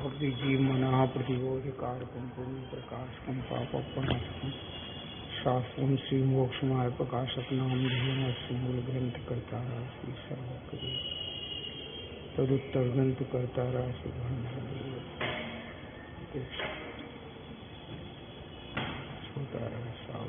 भक्तिजीव मना प्रतिबोधकारकम पुण्य प्रकाशकम पापनाशकम शास्त्रम श्री मोक्षमाय प्रकाशक नाम ध्येय मूल ग्रंथ करता राशि सर्वक्रिय तदुत्तर ग्रंथ करता राशि छोटा रहा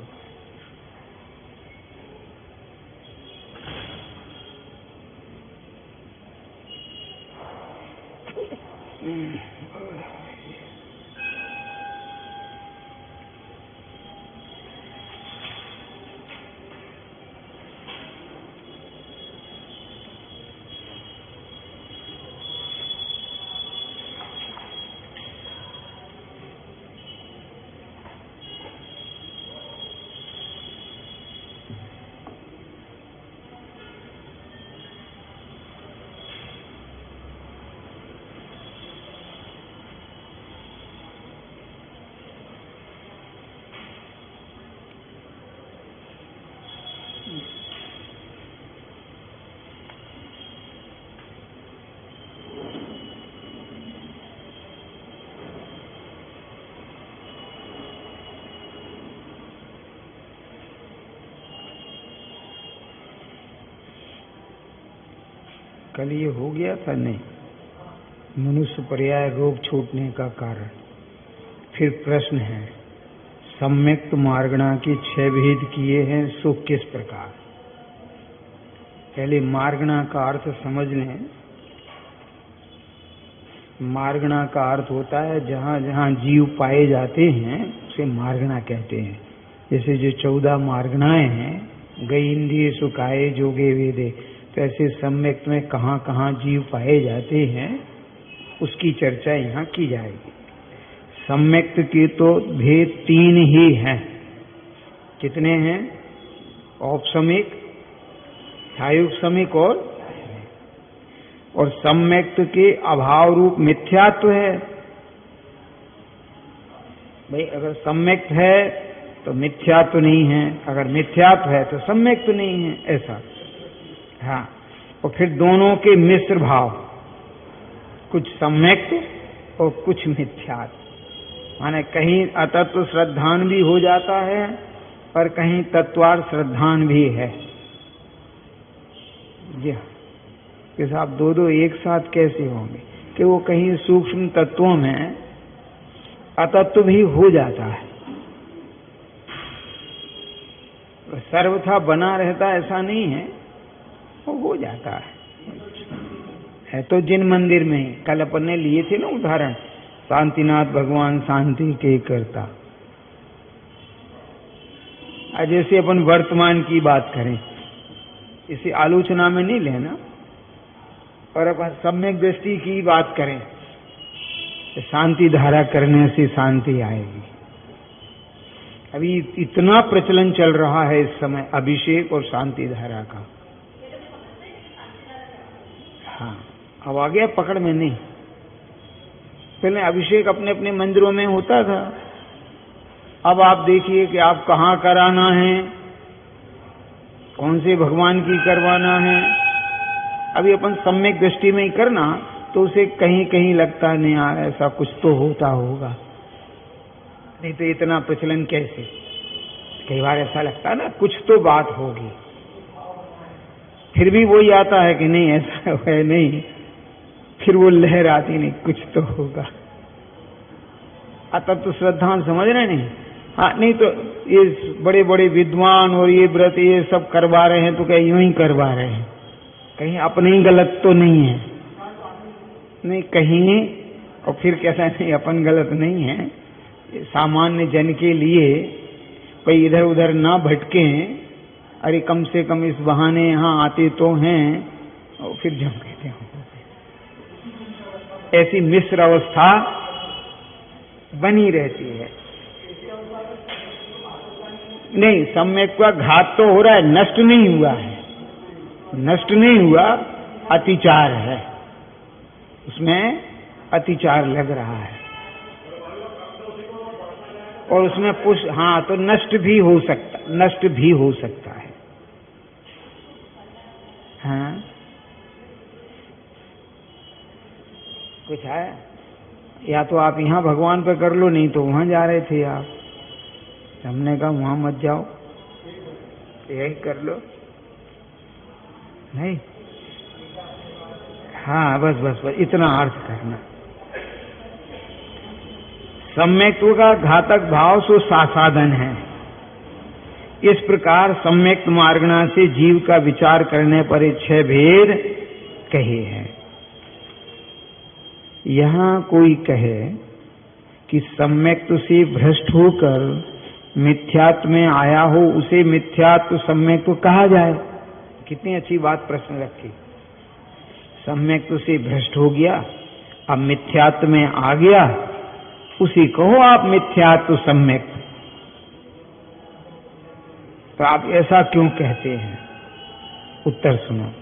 कल ये हो गया था नहीं मनुष्य पर्याय रोग छूटने का कारण। फिर प्रश्न है सम्यक्त मार्गणा के 6 भेद किए हैं सो किस प्रकार। पहले मार्गणा का अर्थ समझ लें। मार्गणा का अर्थ होता है जहाँ जहाँ जीव पाए जाते हैं उसे मार्गणा कहते हैं। जैसे जो 14 मार्गणाएं हैं गई इंद्रिय सुखाए जोगे वेदे, तो ऐसे सम्यक्त में कहाँ कहाँ जीव पाए जाते हैं उसकी चर्चा यहाँ की जाएगी। सम्यक्त के तो भेद 3 ही हैं। कितने हैं? औपसमिक, छायुपसमिक और सम्यक्त के अभाव रूप मिथ्यात्व है। भाई अगर सम्यक्त है तो मिथ्यात्व नहीं है, अगर मिथ्यात्व है तो सम्यक्त नहीं है, ऐसा। हाँ, और फिर दोनों के मिश्र भाव, कुछ सम्यक्त और कुछ मिथ्यात्व। माने कहीं अतत्व श्रद्धान भी हो जाता है और कहीं तत्वार श्रद्धान भी है। जी हाँ, कि साहब दो एक साथ कैसे होंगे कि वो कहीं सूक्ष्म तत्वों में अतत्व भी हो जाता है, सर्वथा बना रहता ऐसा नहीं है, वो हो जाता है तो जिन मंदिर में कल अपन ने लिए थे ना उदाहरण, शांतिनाथ भगवान शांति के करता। जैसे अपन वर्तमान की बात करें, इसे आलोचना में नहीं लेना, और अपन सम्यक दृष्टि की बात करें तो शांति धारा करने से शांति आएगी। अभी इतना प्रचलन चल रहा है इस समय अभिषेक और शांति धारा का। हाँ, अब आ गया पकड़ में नहीं। पहले अभिषेक अपने अपने मंदिरों में होता था, अब आप देखिए कि आप कहाँ कराना है, कौन से भगवान की करवाना है। अभी अपन सम्यक दृष्टि में ही करना तो उसे कहीं कहीं लगता नहीं यार ऐसा कुछ तो होता होगा, नहीं तो इतना प्रचलन कैसे। कई बार ऐसा लगता है ना कुछ तो बात होगी, फिर भी वही आता है कि नहीं ऐसा है नहीं, फिर वो लहर आती नहीं कुछ तो होगा। तब तो श्रद्धान समझ रहे नहीं। हाँ, नहीं तो ये बड़े बड़े विद्वान और ये व्रत ये सब करवा रहे हैं तो क्या यूं ही करवा रहे हैं, कहीं अपने ही गलत तो नहीं है, नहीं कहीं। और फिर कैसा नहीं अपन गलत नहीं है, सामान्य जन के लिए कोई इधर उधर ना भटके। अरे कम से कम इस बहाने यहाँ आते तो हैं, और फिर जम कहते हैं ऐसी मिश्र अवस्था बनी रहती है। नहीं, सम्यक का घात तो हो रहा है, नष्ट नहीं हुआ है, नष्ट नहीं हुआ, अतिचार है उसमें, अतिचार लग रहा है और उसमें पुष्ट। हाँ, तो नष्ट भी हो सकता, नष्ट भी हो सकता है। हाँ, कुछ है या तो आप यहाँ भगवान पे कर लो, नहीं तो वहां जा रहे थे आप। हमने कहा वहां मत जाओ, यही कर लो। नहीं, हाँ बस बस बस इतना अर्थ करना। सम्यक्त्व का घातक भाव सो साधन है। इस प्रकार सम्यक्त मार्गणा से जीव का विचार करने पर ये 6 भेद कहे हैं। यहां कोई कहे कि सम्यक्त से भ्रष्ट होकर मिथ्यात्व में आया हो, उसे मिथ्यात्व सम्यक्त कहा जाए। कितनी अच्छी बात प्रश्न रखी। सम्यक्त से भ्रष्ट हो गया, अब मिथ्यात्व में आ गया, उसी कहो आप मिथ्यात्व सम्यक्त। तो आप ऐसा क्यों कहते हैं? उत्तर सुनो।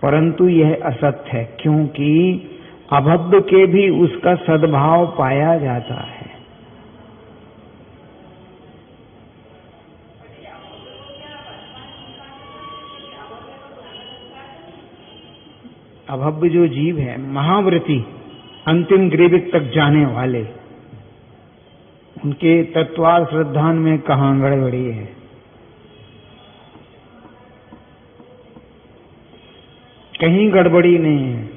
परंतु यह असत्य है, क्योंकि अभव्य के भी उसका सद्भाव पाया जाता है। अभव्य जो जीव है, महाव्रती, अंतिम ग्रीविक तक जाने वाले, उनके तत्वार श्रद्धान में कहां गड़बड़ी है? कहीं गड़बड़ी नहीं है।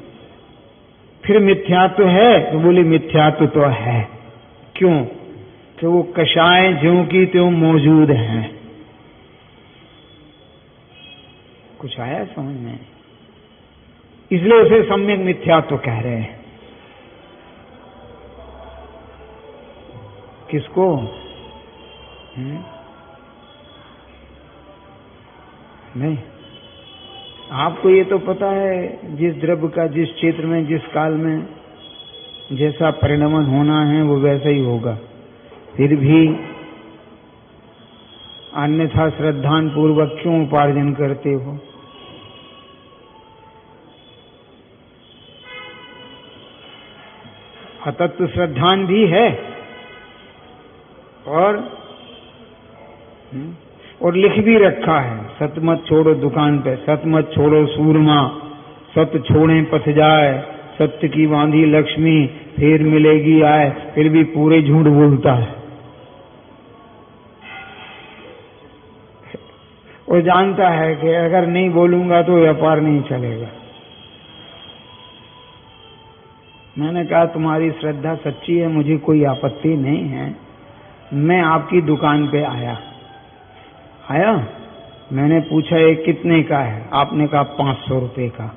फिर मिथ्यात्व है तो बोले मिथ्यात्व तो है। क्यों? कि वो कषाय ज्यों की त्यों मौजूद हैं। कुछ आया समझ में? इसलिए उसे सम्यक मिथ्यात्व कह रहे हैं। किसको? नहीं, आपको ये तो पता है जिस द्रव्य का जिस क्षेत्र में जिस काल में जैसा परिणमन होना है वो वैसा ही होगा। फिर भी अन्यथा श्रद्धान पूर्वक क्यों उपार्जन करते हो? अतत्व श्रद्धान भी है और लिख भी रखा है, सत मत छोड़ो दुकान पे, सत मत छोड़ो सूरमा, सत छोड़े पथ जाए, सत्य की बांधी लक्ष्मी फिर मिलेगी आए। फिर भी पूरे झूठ बोलता है और जानता है कि अगर नहीं बोलूंगा तो व्यापार नहीं चलेगा। मैंने कहा तुम्हारी श्रद्धा सच्ची है, मुझे कोई आपत्ति नहीं है। मैं आपकी दुकान पे आया, मैंने पूछा ये कितने का है? आपने कहा 500 रुपए का,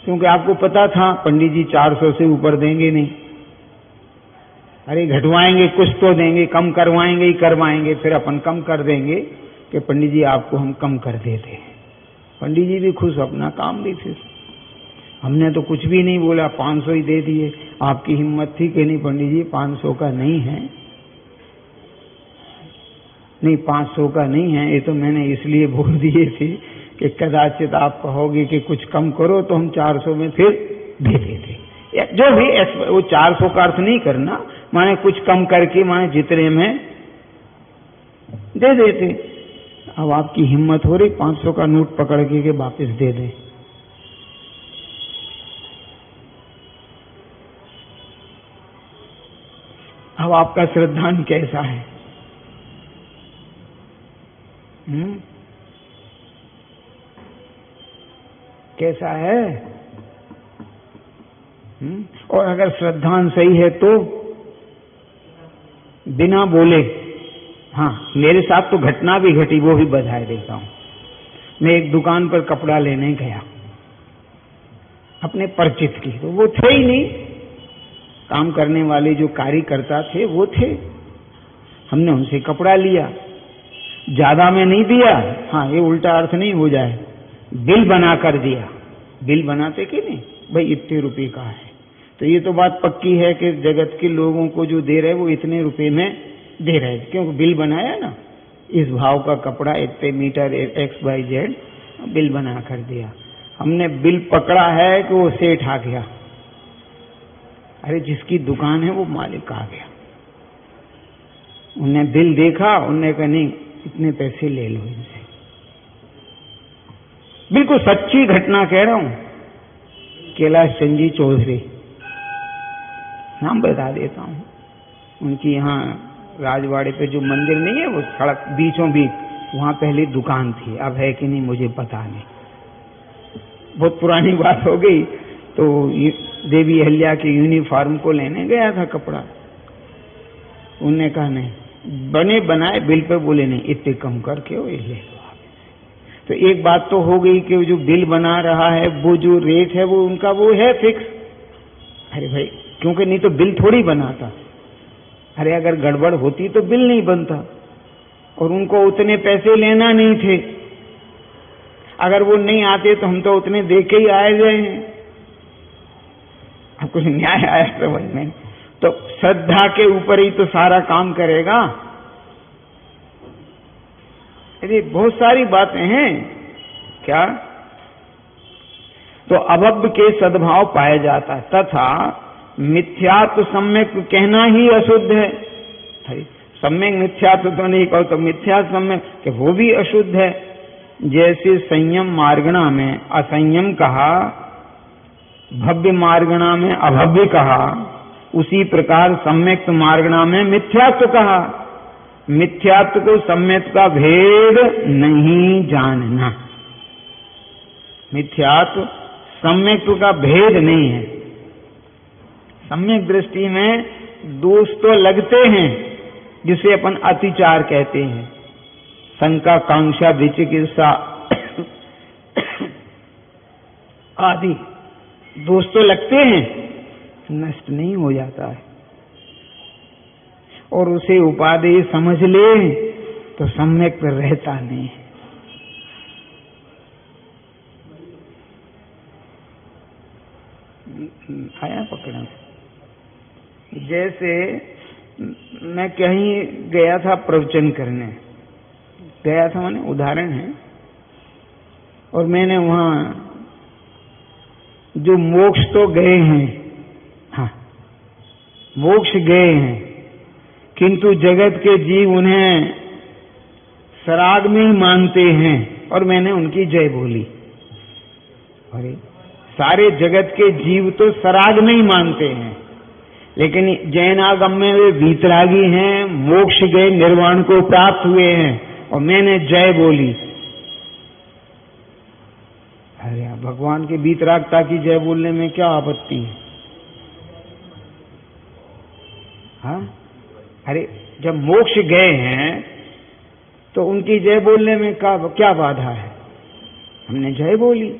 क्योंकि आपको पता था पंडित जी 400 से ऊपर देंगे नहीं। अरे घटवाएंगे कुछ तो देंगे, कम करवाएंगे ही करवाएंगे। फिर अपन कम कर देंगे कि पंडित जी आपको हम कम कर देते हैं। पंडित जी भी खुश, अपना काम भी फिर। हमने तो कुछ भी नहीं बोला, 500 ही दे दिए। आपकी हिम्मत थी कि नहीं पंडित जी 500 का नहीं है? नहीं 500 का नहीं है, ये तो मैंने इसलिए बोल दिए थे कि कदाचित आप कहोगे कि कुछ कम करो तो हम 400 में फिर दे देते। जो भी वो 400 का अर्थ नहीं करना, माने कुछ कम करके माने जितने में दे देते। अब आपकी हिम्मत हो रही 500 का नोट पकड़ के वापस दे दें। अब आपका श्रद्धान कैसा है? कैसा है? और अगर श्रद्धान सही है तो बिना बोले, हाँ मेरे साथ तो घटना भी घटी, वो भी बधाई देता हूं। मैं एक दुकान पर कपड़ा लेने गया अपने परिचित की, तो वो थे ही नहीं, काम करने वाले जो कार्यकर्ता थे वो थे। हमने उनसे कपड़ा लिया, ज्यादा में नहीं दिया, हाँ ये उल्टा अर्थ नहीं हो जाए, बिल बना कर दिया। बिल बनाते कि नहीं भाई इतने रुपए का है, तो ये तो बात पक्की है कि जगत के लोगों को जो दे रहे वो इतने रुपए में दे रहे, क्योंकि बिल बनाया ना, इस भाव का कपड़ा इतने मीटर XYZ बिल बना कर दिया। हमने बिल पकड़ा है कि वो सेठ आ गया, अरे जिसकी दुकान है वो मालिक आ गया। उन्हें बिल देखा, उन्होंने कहा नहीं इतने पैसे ले लो इनसे। बिल्कुल सच्ची घटना कह रहा हूं, कैलाश चंद जी चौधरी नाम बता देता हूँ। उनकी यहाँ राजवाड़े पे जो मंदिर नहीं है, वो सड़क बीचों बीच, वहाँ पहले दुकान थी, अब है कि नहीं मुझे पता नहीं, बहुत पुरानी बात हो गई। तो देवी अहल्या के यूनिफॉर्म को लेने गया था कपड़ा, उनने कहा नहीं, बने बनाए बिल पे, बोले नहीं इतने कम करके वो ये ले लो आप। तो एक बात तो हो गई कि जो बिल बना रहा है वो जो रेट है वो उनका वो है फिक्स। अरे भाई, क्योंकि नहीं तो बिल थोड़ी बनाता। अरे अगर गड़बड़ होती तो बिल नहीं बनता, और उनको उतने पैसे लेना नहीं थे। अगर वो नहीं आते तो हम तो उतने दे के ही आए गए हैं। अब कुछ न्याय आया समझ में? तो श्रद्धा के ऊपर ही तो सारा काम करेगा। अरे बहुत सारी बातें हैं क्या। तो अभव्य के सद्भाव पाया जाता है, तथा मिथ्यात्व सम्यक कहना ही अशुद्ध है। सम्यक मिथ्यात्व तो नहीं कहो, तो मिथ्या सम्यक कि वो भी अशुद्ध है। जैसे संयम मार्गणा में असंयम कहा, भव्य मार्गणा में अभव्य कहा, उसी प्रकार सम्यक मार्गणा में मिथ्यात्व कहा। मिथ्यात्व को सम्यक का भेद नहीं जानना। मिथ्यात्व सम्यक का भेद नहीं है। सम्यक दृष्टि में दोष तो लगते हैं, जिसे अपन अतिचार कहते हैं, शंका, कांक्षा, विचिकित्सा आदि दोष तो लगते हैं, नष्ट नहीं हो जाता है। और उसे उपादेय समझ ले तो सम्यक रहता नहीं। आया पकड़ा। जैसे मैं कहीं गया था प्रवचन करने, गया था माने उदाहरण है, और मैंने वहां जो मोक्ष तो गए हैं, हाँ मोक्ष गए हैं, किंतु जगत के जीव उन्हें सराग में ही मानते हैं, और मैंने उनकी जय बोली। अरे सारे जगत के जीव तो सराग में ही मानते हैं, लेकिन जैनागम में वे वीतरागी हैं, मोक्ष गए, निर्वाण को प्राप्त हुए हैं, और मैंने जय बोली। अरे भगवान के वीतरागता की जय बोलने में क्या आपत्ति है? हाँ, अरे जब मोक्ष गए हैं तो उनकी जय बोलने में क्या बाधा है? हमने जय बोली।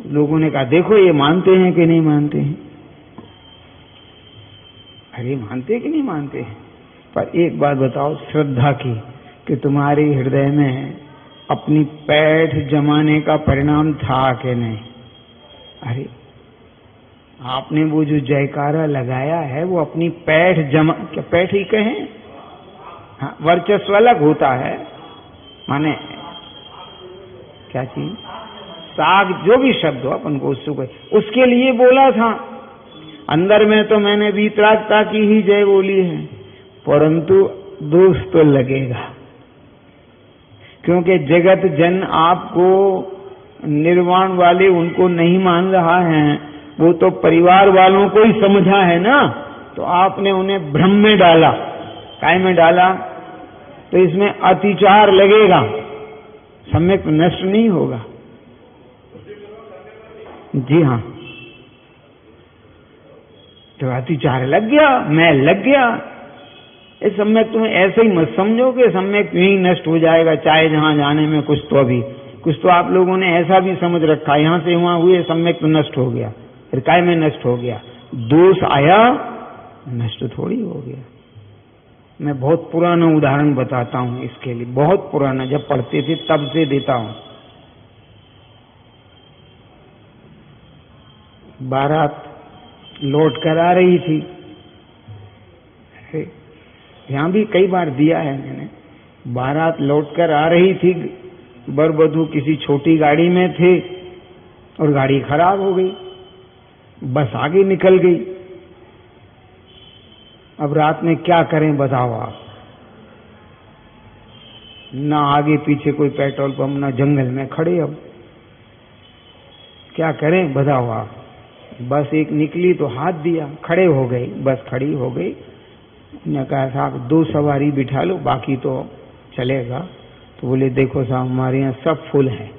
लोगों ने कहा देखो ये मानते हैं कि नहीं मानते हैं। अरे मानते कि नहीं मानते हैं, पर एक बात बताओ श्रद्धा की, कि तुम्हारे हृदय में अपनी पैठ जमाने का परिणाम था कि नहीं? अरे आपने वो जो जयकारा लगाया है वो अपनी पैठ जमा, क्या पैठ ही कहें? हाँ, वर्चस्व अलग होता है, माने क्या चीज, साग, जो भी शब्द हो अपन को उसके लिए बोला था। अंदर में तो मैंने वीतरागता की ही जय बोली है, परंतु दोष तो लगेगा, क्योंकि जगत जन आपको निर्वाण वाले उनको नहीं मान रहा है, वो तो परिवार वालों को ही समझा है ना। तो आपने उन्हें भ्रम में डाला, काय में डाला, तो इसमें अतिचार लगेगा, सम्यक नष्ट नहीं होगा। जी हाँ, तो अतिचार लग गया, मैं लग गया। इस सम्यक तुम्हें ऐसे ही मत समझो कि सम्यक यही नष्ट हो जाएगा, चाहे जहां जाने में कुछ तो आप लोगों ने ऐसा भी समझ रखा, यहां से वहां हुए सम्यक तो नष्ट हो गया, फिर काय में नष्ट हो गया, दोष आया, नष्ट थोड़ी हो गया। मैं बहुत पुराना उदाहरण बताता हूं इसके लिए, बहुत पुराना, जब पढ़ते थे तब से देता हूं। बारात लौट कर आ रही थी, यहां भी कई बार दिया है मैंने। बारात लौट कर आ रही थी, वर वधू किसी छोटी गाड़ी में थे और गाड़ी खराब हो गई, बस आगे निकल गई। अब रात में क्या करें बताओ आप, ना आगे पीछे कोई पेट्रोल पंप, ना जंगल में खड़े, अब क्या करें बताओ आप। बस एक निकली तो हाथ दिया, खड़े हो गए, बस खड़ी हो गई। उन्होंने कहा साहब 2 सवारी बिठा लो, बाकी तो चलेगा। तो बोले देखो साहब हमारे यहाँ सब फुल है,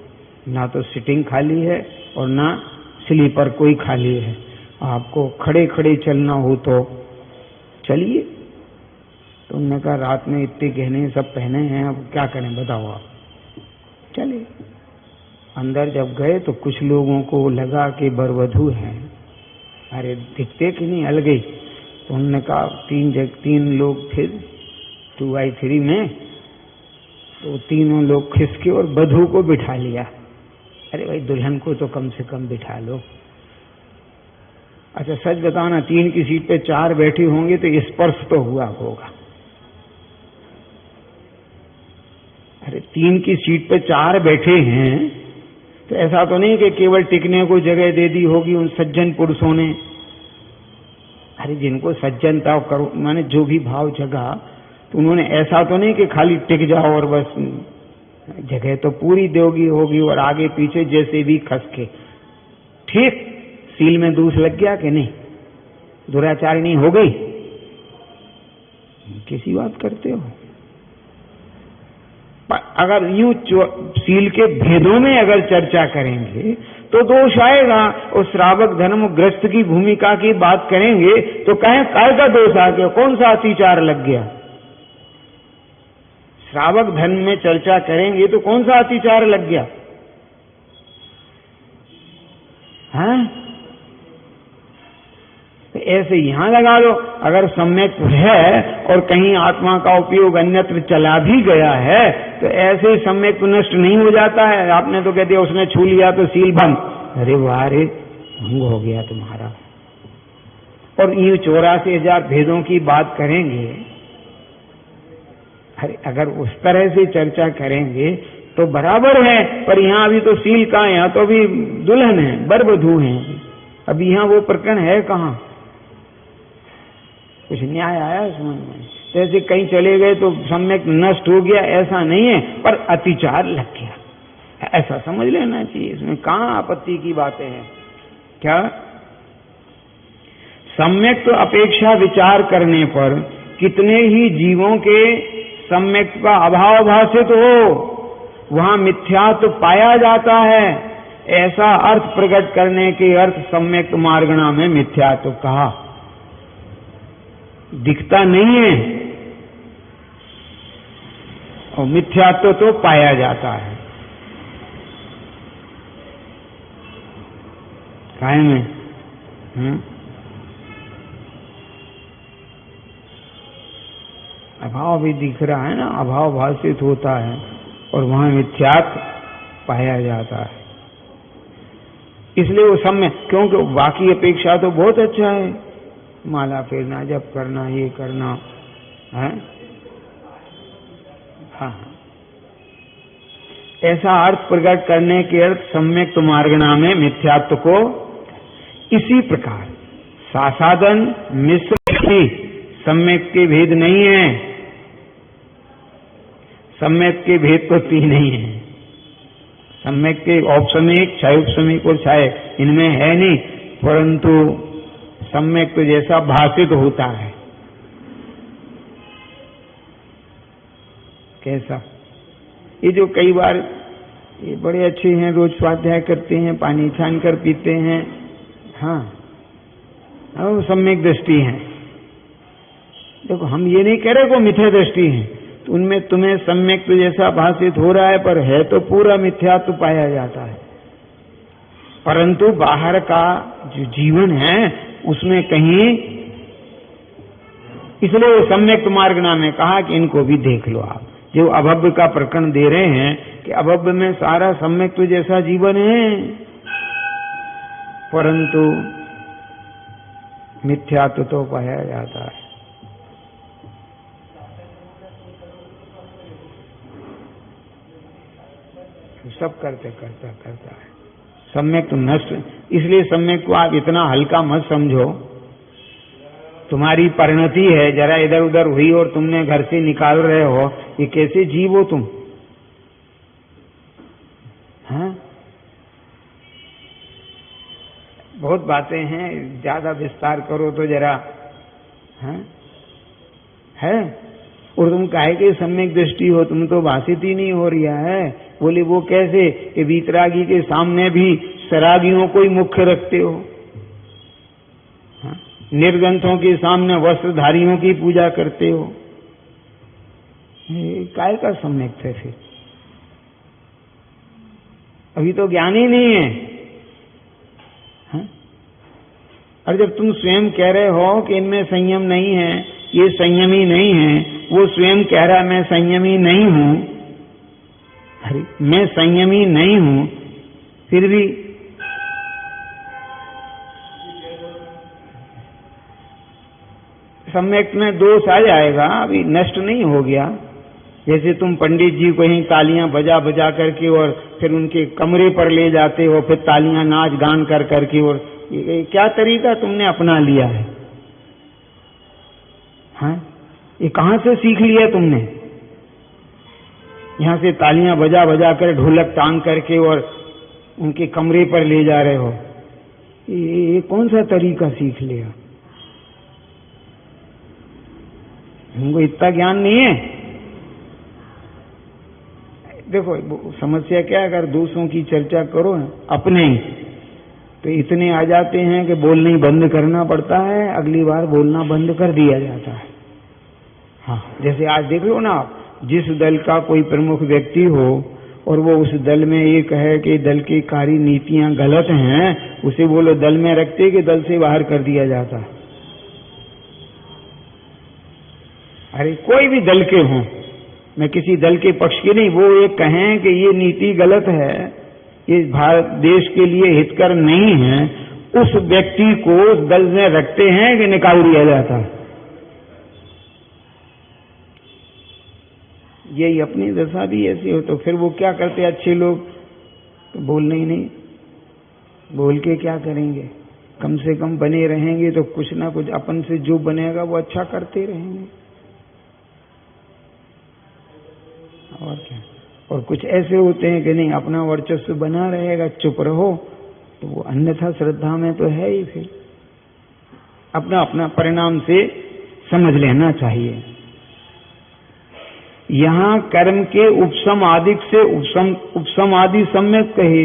ना तो सीटिंग खाली है और ना स्लीपर कोई खाली है, आपको खड़े खड़े चलना हो तो चलिए। तो उन्होंने कहा रात में इतने गहने सब पहने हैं, अब क्या करें बताओ आप। चले अंदर जब गए तो कुछ लोगों को लगा कि बरवधू हैं, अरे दिखते कि नहीं अलग ही। तो उन्होंने कहा 3 लोग थे 2x3 में, तो तीनों लोग खिसके और बधू को बिठा लिया। अरे भाई दुल्हन को तो कम से कम बिठा लो। अच्छा सच बताना, 3 की सीट पे 4 बैठे होंगे तो स्पर्श तो हुआ होगा। अरे 3 की सीट पे 4 बैठे हैं तो ऐसा तो नहीं कि केवल टिकने को जगह दे दी होगी उन सज्जन पुरुषों ने। अरे जिनको सज्जनता करो माने जो भी भाव जगा, तो उन्होंने ऐसा तो नहीं कि खाली टिक जाओ और बस, जगह तो पूरी दोगी होगी और आगे पीछे जैसे भी खसके। ठीक सील में दूस लग गया कि नहीं, दुराचारिणी हो गई, किसी बात करते हो। अगर यूं सील के भेदों में अगर चर्चा करेंगे तो दोष आएगा, और श्रावक धर्म ग्रस्त की भूमिका की बात करेंगे तो कहें काय का दोष आ गया, कौन सा अतिचार लग गया। श्रावक धर्म में चर्चा करेंगे तो कौन सा अतिचार लग गया है। तो ऐसे यहां लगा लो, अगर सम्यक है और कहीं आत्मा का उपयोग अन्यत्र चला भी गया है तो ऐसे सम्यक नष्ट नहीं हो जाता है। आपने तो कह दिया उसने छू लिया तो सील बंद, अरे वाह रे भंग हो गया तुम्हारा। और यूं 84,000 भेदों की बात करेंगे, अरे अगर उस तरह से चर्चा करेंगे तो बराबर है, पर यहाँ अभी तो सील का है, यहाँ तो अभी दुल्हन है, बरवधू है, अभी यहाँ वो प्रकरण है कहाँ, कुछ न्याय आया समझ में। जैसे कहीं चले गए तो सम्यक नष्ट हो गया, ऐसा नहीं है, पर अतिचार लग गया, ऐसा समझ लेना चाहिए। इसमें कहाँ आपत्ति की बातें हैं क्या। सम्यक तो अपेक्षा विचार करने पर कितने ही जीवों के सम्यक का अभाव भाषित हो, वहां मिथ्यात्व पाया जाता है। ऐसा अर्थ प्रकट करने के अर्थ सम्यक मार्गणा में मिथ्यात्व कहा, दिखता नहीं है और मिथ्यात्व तो पाया जाता है। काहे में अभाव भी दिख रहा है ना, अभाव भाषित होता है और वहां मिथ्यात्व पाया जाता है। इसलिए वो सब में, क्योंकि बाकी अपेक्षा तो बहुत अच्छा है, माला फेरना, जप करना, ये करना है। हाँ, ऐसा अर्थ प्रकट करने के अर्थ सम्यक मार्गणा में मिथ्यात्व को। इसी प्रकार सासादन मिश्र की सम्यक के भेद नहीं है, सम्यक के भेद तो 3 ही है। सम्यक के औपसमिक, क्षयोपसमिक और क्षय इनमें है नहीं, परंतु सम्यक तो जैसा भाषित होता है। कैसा, ये जो कई बार ये बड़े अच्छे हैं, रोज स्वाध्याय करते हैं, पानी छान कर पीते हैं, हाँ वो सम्यक दृष्टि है। देखो हम ये नहीं कह रहे को मिथ्या दृष्टि है, तो उनमें तुम्हें सम्यक तो जैसा भाषित हो रहा है, पर है तो पूरा मिथ्यात्व पाया जाता है। परंतु बाहर का जो जीवन है उसमें कहीं, इसलिए वो सम्यक मार्गणा में कहा कि इनको भी देख लो आप। जो अभव्य का प्रकरण दे रहे हैं कि अभव्य में सारा सम्यक तो जैसा जीवन है, परंतु मिथ्यात्व तो पाया जाता है। सब करते करता है सम्यक तो नष्ट। इसलिए सम्यक को आप इतना हल्का मत समझो। तुम्हारी परिणति है, जरा इधर उधर हुई और तुमने घर से निकाल रहे हो, ये कैसे जीव हो तुम, हाँ? बहुत बातें हैं, ज्यादा विस्तार करो तो जरा है। और तुम काहे के सम्यक दृष्टि हो, तुम तो भाषित ही नहीं हो रहा है। बोले वो कैसे कि वीतरागी के सामने भी सरागियों को ही मुख्य रखते हो, निर्ग्रंथों के सामने वस्त्रधारियों की पूजा करते हो। काय का सम्यक थे फिर? अभी तो ज्ञान ही नहीं है। और जब तुम स्वयं कह रहे हो कि इनमें संयम नहीं है, ये संयमी नहीं है, वो स्वयं कह रहा है मैं संयमी नहीं हूं, अरे मैं संयमी नहीं हूं, फिर भी सम्यक में दोष आ जाएगा, अभी नष्ट नहीं हो गया। जैसे तुम पंडित जी को ही तालियां बजा बजा करके और फिर उनके कमरे पर ले जाते हो, फिर तालियां नाच गान कर करके, और ये क्या तरीका तुमने अपना लिया है? हाँ, ये कहां से सीख लिया तुमने? यहां से तालियां बजा बजा कर ढोलक टांग करके और उनके कमरे पर ले जा रहे हो, ये कौन सा तरीका सीख लिया? हमको इतना ज्ञान नहीं है। देखो समस्या क्या है, अगर दूसरों की चर्चा करो अपने ही, तो इतने आ जाते हैं कि बोलना ही बंद करना पड़ता है, अगली बार बोलना बंद कर दिया जाता है। हाँ, जैसे आज देख लो ना, जिस दल का कोई प्रमुख व्यक्ति हो और वो उस दल में ये कहे कि दल की कार्य नीतियां गलत हैं, उसे बोलो दल में रखते कि दल से बाहर कर दिया जाता है। अरे कोई भी दल के हों, मैं किसी दल के पक्ष की नहीं, वो ये कहें कि ये नीति गलत है, ये भारत देश के लिए हितकर नहीं है, उस व्यक्ति को उस दल में रखते हैं कि निकाल दिया जाता है। यही अपनी दशा भी ऐसी हो, तो फिर वो क्या करते अच्छे लोग, तो बोलना ही नहीं, बोल के क्या करेंगे? कम से कम बने रहेंगे तो कुछ ना कुछ अपन से जो बनेगा वो अच्छा करते रहेंगे, और क्या। और कुछ ऐसे होते हैं कि नहीं, अपना वर्चस्व बना रहेगा, चुप रहो, तो वो अन्यथा श्रद्धा में तो है ही। फिर अपना अपना परिणाम से समझ लेना चाहिए। यहां कर्म के उपसम आदिक से उपसम आदि सम्यक कहे,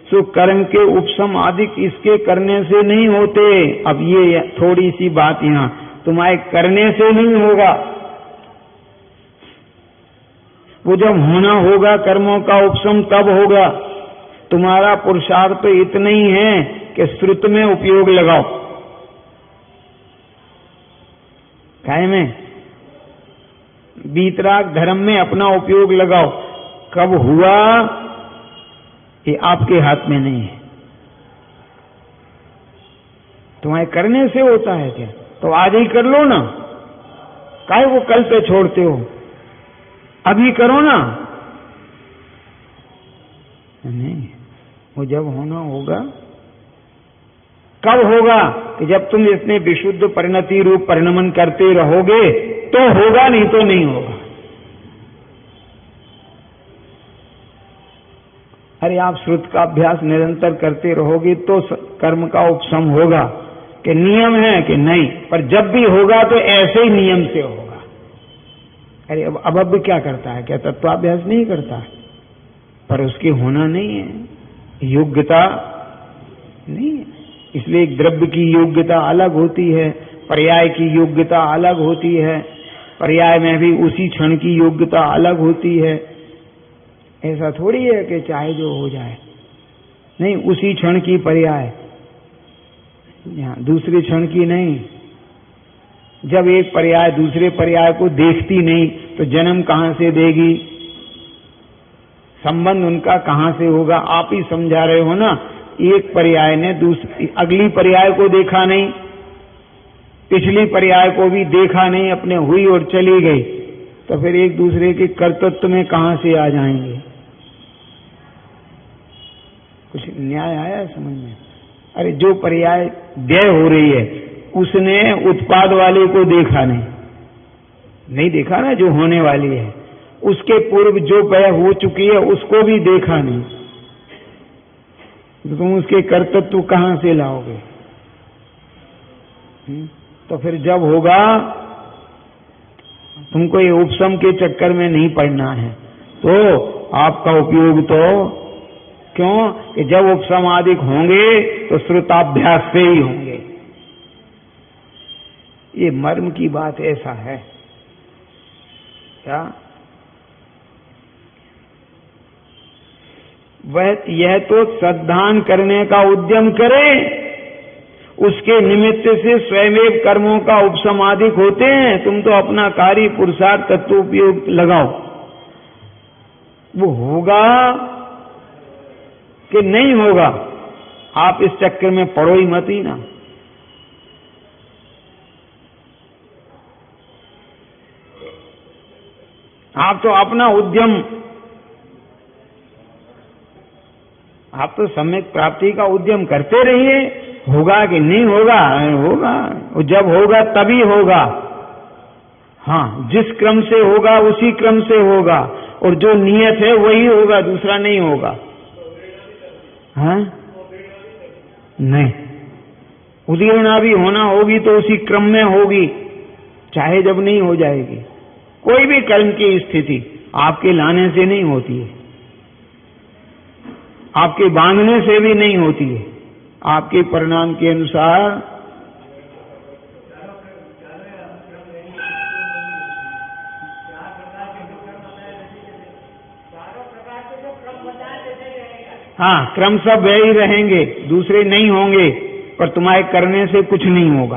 तो कर्म के उपसम आदिक इसके करने से नहीं होते। अब ये थोड़ी सी बात यहां, तुम्हारे करने से नहीं होगा, वो जब होना होगा कर्मों का उपसम तब होगा। तुम्हारा पुरुषार्थ तो इतना ही है कि श्रुत में उपयोग लगाओ, काय में वीतराग धर्म में अपना उपयोग लगाओ। कब हुआ ये आपके हाथ में नहीं है, तुम्हारे करने से होता है क्या? तो आज ही कर लो ना, काहे वो कल पे छोड़ते हो? अभी करो ना। नहीं, वो जब होना होगा, कब होगा? कि जब तुम इसमें विशुद्ध परिणति रूप परिणमन करते रहोगे तो होगा, नहीं तो नहीं होगा। अरे आप श्रुत का अभ्यास निरंतर करते रहोगे तो कर्म का उपशम होगा, कि नियम है कि नहीं, पर जब भी होगा तो ऐसे ही नियम से होगा। अरे अब क्या करता है? क्या तत्वाभ्यास नहीं करता है? पर उसकी होना नहीं है, योग्यता नहीं है। इसलिए एक द्रव्य की योग्यता अलग होती है, पर्याय की योग्यता अलग होती है, पर्याय में भी उसी क्षण की योग्यता अलग होती है। ऐसा थोड़ी है कि चाहे जो हो जाए, नहीं, उसी क्षण की पर्याय, दूसरे क्षण की नहीं। जब एक पर्याय दूसरे पर्याय को देखती नहीं तो जन्म कहां से देगी, संबंध उनका कहां से होगा? आप ही समझा रहे हो ना, एक पर्याय ने दूसरी अगली पर्याय को देखा नहीं, पिछली पर्याय को भी देखा नहीं, अपने हुई और चली गई, तो फिर एक दूसरे के कर्तृत्व में कहां से आ जाएंगे? कुछ न्याय आया समझ में? अरे जो पर्याय व्यय हो रही है उसने उत्पाद वाले को देखा नहीं देखा ना, जो होने वाली है। उसके पूर्व जो व्यय हो चुकी है उसको भी देखा नहीं। तो तुम उसके कर्तृत्व कहां से लाओगे? तो फिर जब होगा, तुमको ये उपसम के चक्कर में नहीं पड़ना है, तो आपका उपयोग तो क्यों कि जब उपसमादिक होंगे तो श्रुताभ्यास से ही होंगे। ये मर्म की बात ऐसा है क्या? वह यह तो श्रद्धान करने का उद्यम करे, उसके निमित्त से स्वयं कर्मों का उपसमादिक होते हैं। तुम तो अपना कार्य पुरुषार्थ तत्व उपयोग लगाओ, वो होगा कि नहीं होगा, आप इस चक्कर में पड़ो ही मत ही ना। आप तो अपना उद्यम, आप तो सम्यक प्राप्ति का उद्यम करते रहिए। होगा कि नहीं होगा? होगा, और जब होगा तभी होगा। हाँ, जिस क्रम से होगा उसी क्रम से होगा, और जो नियत है वही होगा, दूसरा नहीं होगा। हाँ, नहीं, उदीर्णा भी होना होगी तो उसी क्रम में होगी, चाहे जब नहीं हो जाएगी। कोई भी कर्म की स्थिति आपके लाने से नहीं होती है, आपके बांधने से भी नहीं होती है, आपके परिणाम के अनुसार हाँ, क्रम सब वे ही रहेंगे, दूसरे नहीं होंगे, पर तुम्हारे करने से कुछ नहीं होगा।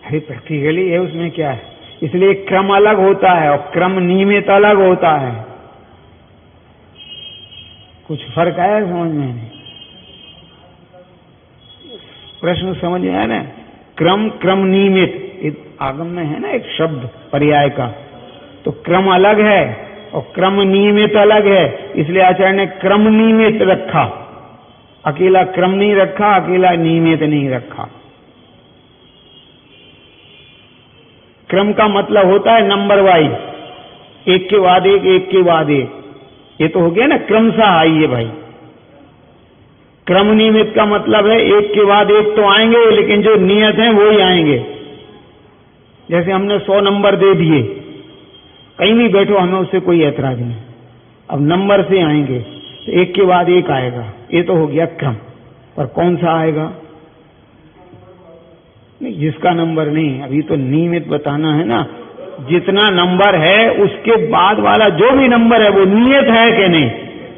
अरे प्रैक्टिकली है, उसमें क्या है? इसलिए क्रम अलग होता है और क्रम नियमित अलग होता है। कुछ फर्क आया समझ में? प्रश्न समझ में आया ना? क्रम क्रम नियमित आगम में है ना एक शब्द पर्याय का, तो क्रम अलग है और क्रम नियमित अलग है। इसलिए आचार्य ने क्रम नियमित रखा, अकेला क्रम नहीं रखा, अकेला नियमित नहीं रखा। क्रम का मतलब होता है नंबर वाइज, एक के बाद एक, एक के बाद एक। ये तो हो गया ना क्रमशः आइए भाई। क्रम नियमित का मतलब है एक के बाद एक तो आएंगे, लेकिन जो नियत हैं वो ही आएंगे। जैसे हमने 100 नंबर दे दिए, कहीं भी बैठो हमें उससे कोई ऐतराज नहीं, अब नंबर से आएंगे तो एक के बाद एक आएगा, ये तो हो गया क्रम। पर कौन सा आएगा? नहीं, जिसका नंबर नहीं, अभी तो नियमित बताना है ना। जितना नंबर है उसके बाद वाला जो भी नंबर है वो नियत है कि नहीं,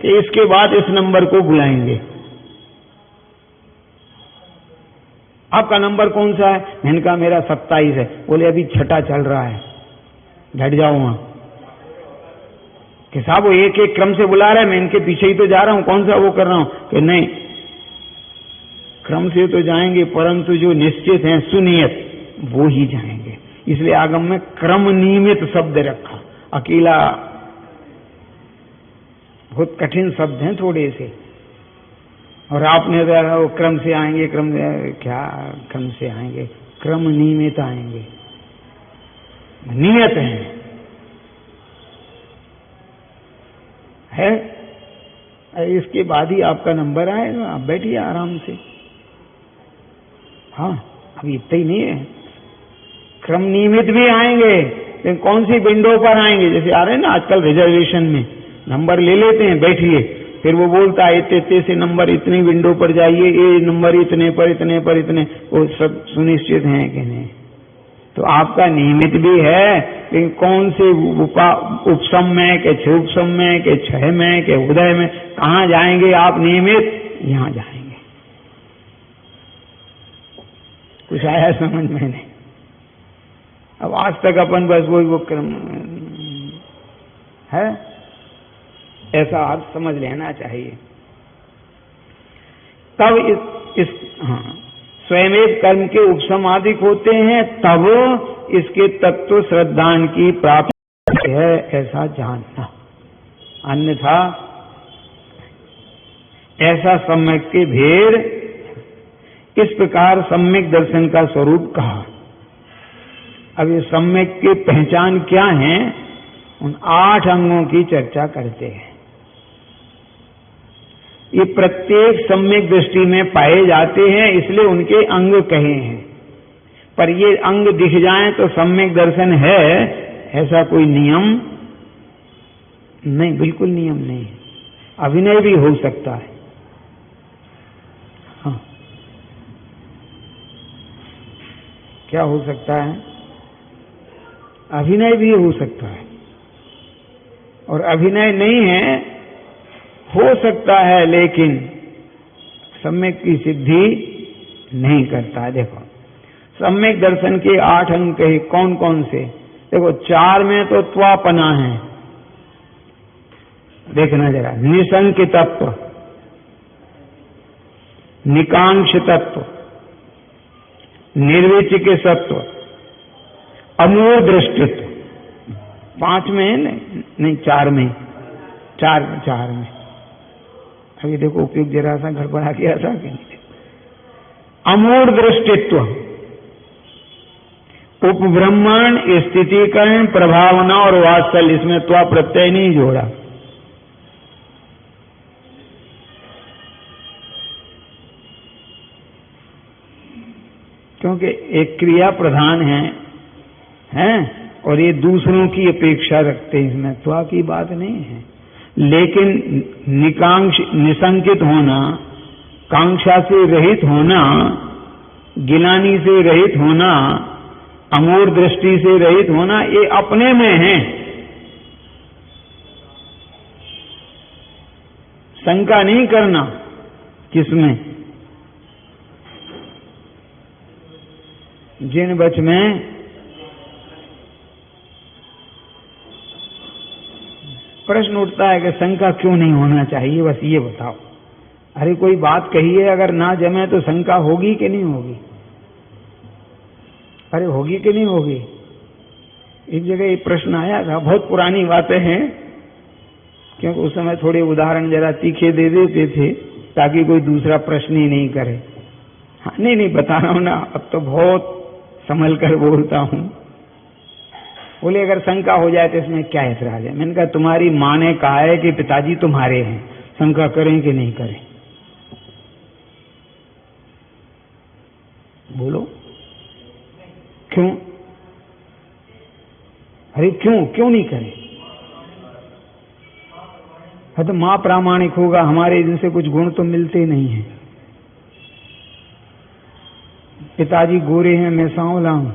कि इसके बाद इस नंबर को बुलाएंगे। आपका नंबर कौन सा है? मैंने कहा मेरा 27 है। बोले अभी छठा चल रहा है, बैठ जाओ वहां। कि साहब वो एक एक क्रम से बुला रहा है, मैं इनके पीछे ही तो जा रहा हूं, कौन सा वो कर रहा हूं? कि नहीं, क्रम से तो जाएंगे, परंतु जो निश्चित हैं सुनियत वो ही जाएंगे। इसलिए आगम में क्रम नियमित शब्द रखा। अकेला बहुत कठिन शब्द हैं थोड़े से, और आपने वो क्रम से आएंगे, क्रम क्या क्रम से आएंगे? क्रम नियमित आएंगे, नियत है। इसके बाद ही आपका नंबर आएगा, आप बैठिए आराम से। हाँ, अभी इतना ही नहीं है, क्रम नियमित भी आएंगे, लेकिन कौन सी विंडो पर आएंगे? जैसे आ रहे हैं ना आजकल रिजर्वेशन में, नंबर ले लेते हैं, बैठिए, फिर वो बोलता है इतने से नंबर इतनी विंडो पर जाइए, ये नंबर इतने पर इतने पर इतने, वो सब सुनिश्चित हैं कि नहीं? तो आपका नियमित भी है, लेकिन कौन से उपसम में के क्षुपसम में के छह में के उदय में कहाँ जाएंगे आप नियमित? यहां जाएंगे। कुछ आया समझ में नहीं? अब आज तक अपन बस वही वो क्रम है, ऐसा आप समझ लेना चाहिए। तब इस हाँ, स्वयं कर्म के उपसमादिक होते हैं, तब इसके तत्व श्रद्धान की प्राप्ति है, ऐसा जानना। अन्यथा ऐसा सम्यक के भेद, इस प्रकार सम्यक दर्शन का स्वरूप कहा। अब ये सम्यक की पहचान क्या है, उन 8 अंगों की चर्चा करते हैं। ये प्रत्येक सम्यक दृष्टि में पाए जाते हैं, इसलिए उनके अंग कहे हैं। पर ये अंग दिख जाएं तो सम्यक दर्शन है, ऐसा कोई नियम नहीं, बिल्कुल नियम नहीं है। अभिनय भी हो सकता है। हाँ, क्या हो सकता है? अभिनय भी हो सकता है, और अभिनय नहीं है, हो सकता है, लेकिन सम्यक की सिद्धि नहीं करता है। देखो, सम्यक दर्शन के 8 अंग कहे, कौन कौन से? देखो, 4 में तो त्वापना है, देखना जरा। निसंक तत्व, निकांक्ष तत्व, निर्विचिक सत्व, अमूढ़ दृष्टित्व। 5 में है नहीं, 4 में, 4 में। अभी देखो उपयोग जरा सा गड़बड़ा गया था कि नहीं। अमूढ़ दृष्टित्व, उपब्रह्मण, स्थितिकरण, प्रभावना और वात्सल्य, इसमें त्वा प्रत्यय नहीं जोड़ा। क्योंकि एक क्रिया प्रधान है, और ये दूसरों की अपेक्षा रखते हैं, इसमें त्वा की बात नहीं है। लेकिन निकांक्ष, निसंकित होना, कांक्षा से रहित होना, गिलानी से रहित होना, अमूढ़ दृष्टि से रहित होना, ये अपने में है। शंका नहीं करना किसमें? जिन बच में प्रश्न उठता है कि शंका क्यों नहीं होना चाहिए, बस ये बताओ। अरे कोई बात कही है, अगर ना जमे तो शंका होगी कि नहीं होगी? अरे होगी कि नहीं होगी? एक जगह ये प्रश्न आया था, बहुत पुरानी बातें हैं, क्योंकि उस समय थोड़े उदाहरण जरा तीखे दे देते थे ताकि कोई दूसरा प्रश्न ही नहीं करे। हाँ, नहीं बता रहा हूं ना, अब तो बहुत संभल कर बोलता हूं। बोले अगर शंका हो जाए तो इसमें क्या ऐतराज है? मैंने कहा तुम्हारी माँ ने कहा है कि पिताजी तुम्हारे हैं, शंका करें कि नहीं करें? बोलो क्यों? अरे क्यों नहीं करें? हाँ, तो माँ प्रामाणिक होगा, हमारे इनसे कुछ गुण तो मिलते नहीं है। पिताजी गोरे हैं, मैं सांवला हूं।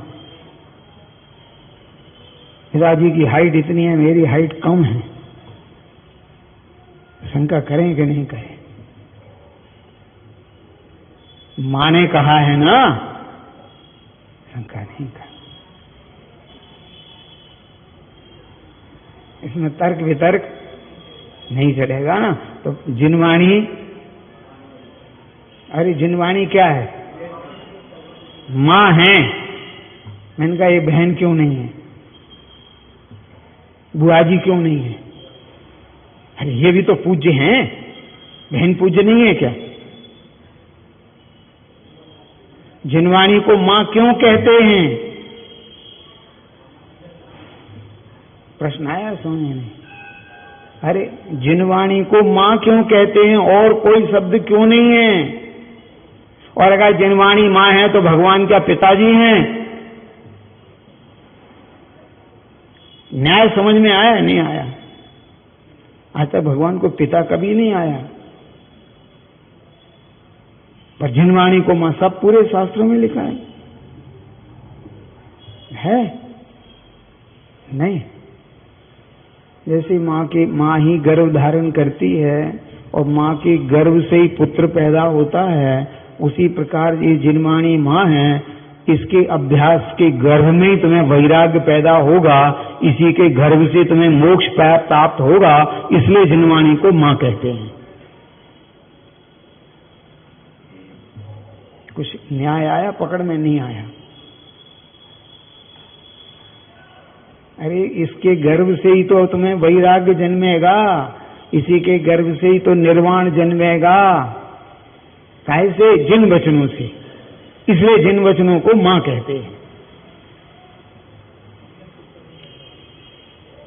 पिताजी की हाइट इतनी है, मेरी हाइट कम है। शंका करें कि नहीं करें? मां ने कहा है ना, शंका नहीं कर। इसमें तर्क वितर्क नहीं चलेगा ना। तो जिनवाणी, अरे जिनवाणी क्या है? मां है। मैंने कहा ये बहन क्यों नहीं है? बुआजी क्यों नहीं है? अरे ये भी तो पूज्य हैं, बहन पूज्य नहीं है क्या? जिनवाणी को मां क्यों कहते हैं? प्रश्न आया सोने में। अरे जिनवाणी को मां क्यों कहते हैं और कोई शब्द क्यों नहीं है? और अगर जिनवाणी मां है तो भगवान क्या पिताजी हैं? न्याय समझ में आया नहीं आया? आज तक भगवान को पिता कभी नहीं आया, पर जिनवाणी को मां सब पूरे शास्त्रों में लिखा है नहीं? जैसे मां ही गर्भ धारण करती है और मां के गर्भ से ही पुत्र पैदा होता है, उसी प्रकार ये जिनवाणी मां है, इसके अभ्यास के गर्भ में ही तुम्हें वैराग्य पैदा होगा, इसी के गर्भ से तुम्हें मोक्ष प्राप्त होगा, इसलिए जिनवाणी को मां कहते हैं। कुछ न्याय आया? पकड़ में नहीं आया। अरे इसके गर्भ से ही तो तुम्हें वैराग्य जन्मेगा, इसी के गर्भ से ही तो निर्वाण जन्मेगा। कैसे? जिन वचनों से, इसलिए जिन वचनों को मां कहते हैं।